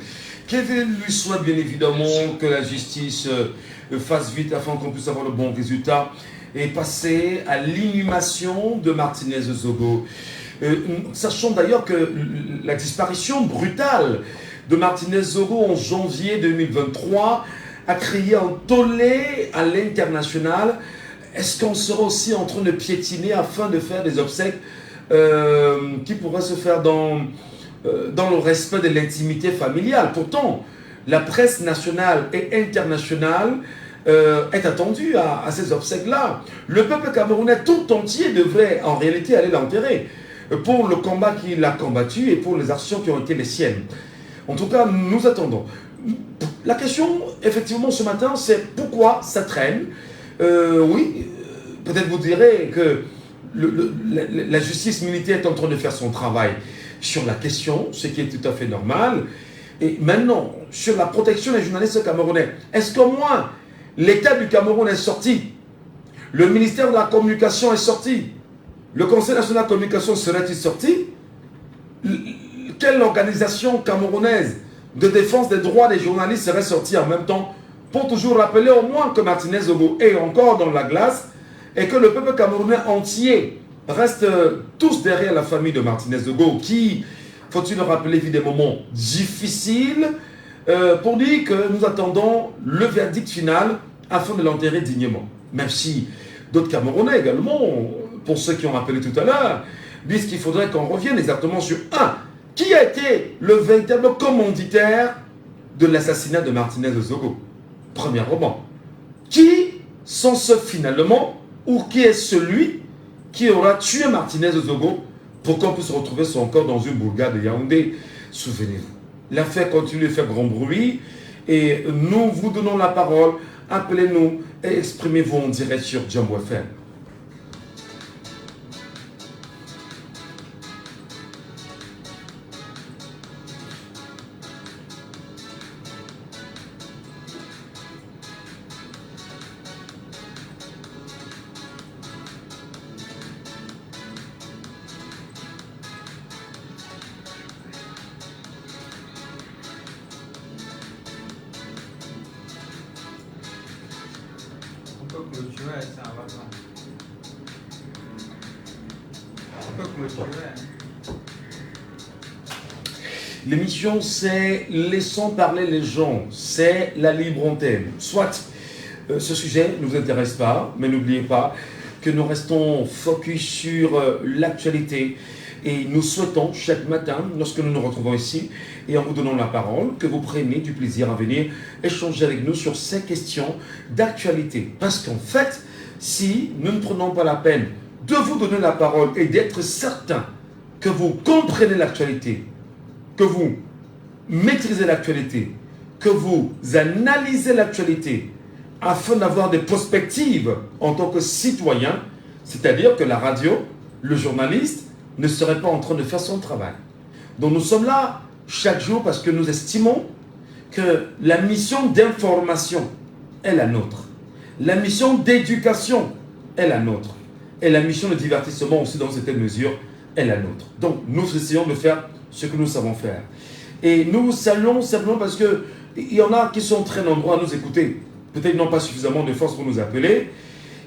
Kevin lui souhaite bien évidemment que la justice fasse vite afin qu'on puisse avoir le bon résultat et passer à l'inhumation de Martinez Zogo. Sachant d'ailleurs que la disparition brutale de Martinez Zogo en janvier 2023 a créé un tollé à l'international. Est-ce qu'on sera aussi en train de piétiner afin de faire des obsèques qui pourraient se faire dans le respect de l'intimité familiale? Pourtant, la presse nationale et internationale est attendue à ces obsèques-là. Le peuple camerounais tout entier devrait en réalité aller l'enterrer pour le combat qu'il a combattu et pour les actions qui ont été les siennes. En tout cas, nous attendons. La question, effectivement, ce matin, c'est pourquoi ça traîne. Oui, peut-être vous direz que la justice militaire est en train de faire son travail sur la question, ce qui est tout à fait normal. Et maintenant, sur la protection des journalistes camerounais, est-ce qu'au moins l'État du Cameroun est sorti? Le ministère de la Communication est sorti? Le Conseil national de la communication serait-il sorti? Quelle organisation camerounaise de défense des droits des journalistes serait sortie en même temps pour toujours rappeler au moins que Martinez Zogo est encore dans la glace et que le peuple camerounais entier reste tous derrière la famille de Martinez Zogo qui, faut-il le rappeler, vit des moments difficiles pour dire que nous attendons le verdict final afin de l'enterrer dignement. Même si d'autres Camerounais également, pour ceux qui ont rappelé tout à l'heure, disent qu'il faudrait qu'on revienne exactement sur qui a été le véritable commanditaire de l'assassinat de Martinez Zogo. Premièrement, qui sont ceux finalement, ou qui est celui qui aura tué Martinez Zogo pour qu'on puisse retrouver son corps dans une bourgade de Yaoundé? Souvenez-vous, l'affaire continue de faire grand bruit et nous vous donnons la parole. Appelez-nous et exprimez-vous en direct sur Jambo FM. L'émission, c'est laissons parler les gens, c'est la libre antenne. Soit ce sujet ne vous intéresse pas, mais n'oubliez pas que nous restons focus sur l'actualité. Et nous souhaitons chaque matin, lorsque nous nous retrouvons ici, et en vous donnant la parole, que vous preniez du plaisir à venir échanger avec nous sur ces questions d'actualité. Parce qu'en fait, si nous ne prenons pas la peine de vous donner la parole et d'être certain que vous comprenez l'actualité, que vous maîtrisez l'actualité, que vous analysez l'actualité, afin d'avoir des perspectives en tant que citoyen, c'est-à-dire que la radio, le journaliste, ne serait pas en train de faire son travail. Donc nous sommes là chaque jour parce que nous estimons que la mission d'information est la nôtre. La mission d'éducation est la nôtre. Et la mission de divertissement aussi dans certaines mesures est la nôtre. Donc nous essayons de faire ce que nous savons faire. Et nous vous saluons simplement parce qu'il y en a qui sont très nombreux à nous écouter. Peut-être n'ont pas suffisamment de force pour nous appeler.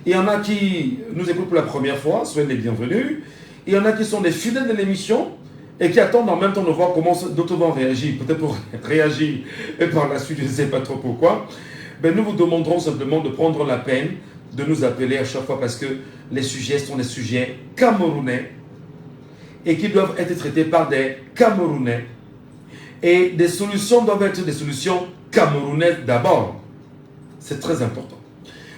Il y en a qui nous écoutent pour la première fois, soyez les bienvenus. Il y en a qui sont des fidèles de l'émission et qui attendent en même temps de voir comment d'autres vont réagir. Peut-être pour réagir et par la suite, je ne sais pas trop pourquoi. Mais nous vous demanderons simplement de prendre la peine de nous appeler à chaque fois parce que les sujets sont des sujets camerounais et qui doivent être traités par des Camerounais. Et des solutions doivent être des solutions camerounaises d'abord. C'est très important.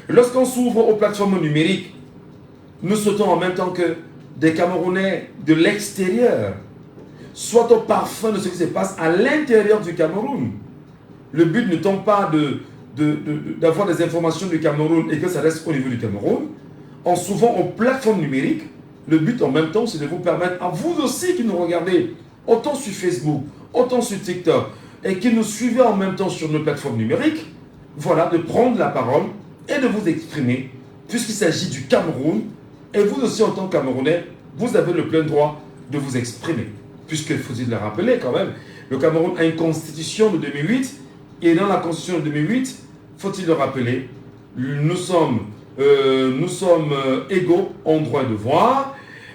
Lorsqu'on s'ouvre aux plateformes numériques, nous souhaitons en même temps que des Camerounais de l'extérieur soient au parfum de ce qui se passe à l'intérieur du Cameroun. Le but ne tombe pas d'avoir des informations du Cameroun et que ça reste au niveau du Cameroun. En s'ouvrant aux plateformes numériques, le but en même temps, c'est de vous permettre à vous aussi qui nous regardez, autant sur Facebook, autant sur TikTok, et qui nous suivez en même temps sur nos plateformes numériques, voilà, de prendre la parole et de vous exprimer, puisqu'il s'agit du Cameroun, et vous aussi en tant que Camerounais, vous avez le plein droit de vous exprimer. Puisqu'il faut le rappeler quand même, le Cameroun a une constitution de 2008, et dans la constitution de 2008, faut-il le rappeler, nous sommes égaux en droit et devoir.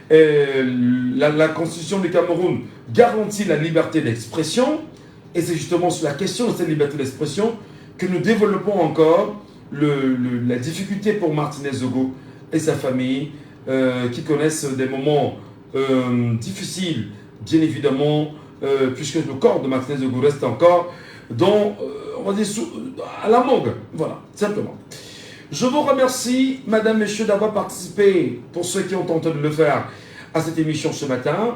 La constitution du Cameroun garantit la liberté d'expression, et c'est justement sur la question de cette liberté d'expression que nous développons encore la difficulté pour Martinez Zogo et sa famille, qui connaissent des moments difficiles, bien évidemment, puisque le corps de Martinez Zogo reste encore on va dire, à la morgue. Voilà, simplement. Je vous remercie, madame, messieurs, d'avoir participé, pour ceux qui ont tenté de le faire, à cette émission ce matin.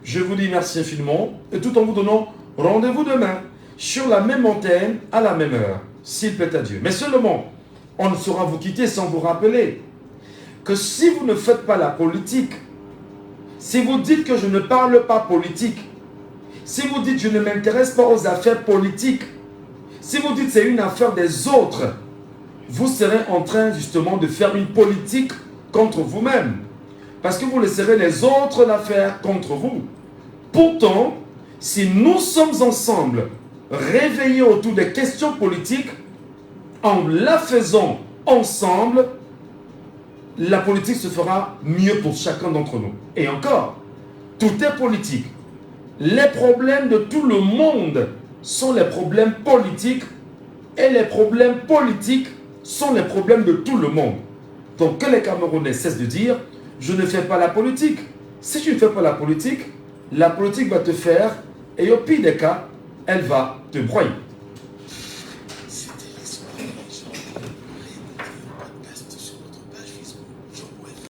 Je vous dis merci infiniment, et tout en vous donnant rendez-vous demain, sur la même antenne, à la même heure, s'il plaît à Dieu. Mais seulement, on ne saura vous quitter sans vous rappeler que si vous ne faites pas la politique, si vous dites que je ne parle pas politique, si vous dites que je ne m'intéresse pas aux affaires politiques, si vous dites que c'est une affaire des autres, vous serez en train justement de faire une politique contre vous-même. Parce que vous laisserez les autres la faire contre vous. Pourtant, si nous sommes ensemble, réveillés autour des questions politiques, en la faisant ensemble, la politique se fera mieux pour chacun d'entre nous. Et encore, tout est politique. Les problèmes de tout le monde sont les problèmes politiques et les problèmes politiques sont les problèmes de tout le monde. Donc que les Camerounais cessent de dire « je ne fais pas la politique ». Si tu ne fais pas la politique va te faire, et au pire des cas, elle va te broyer.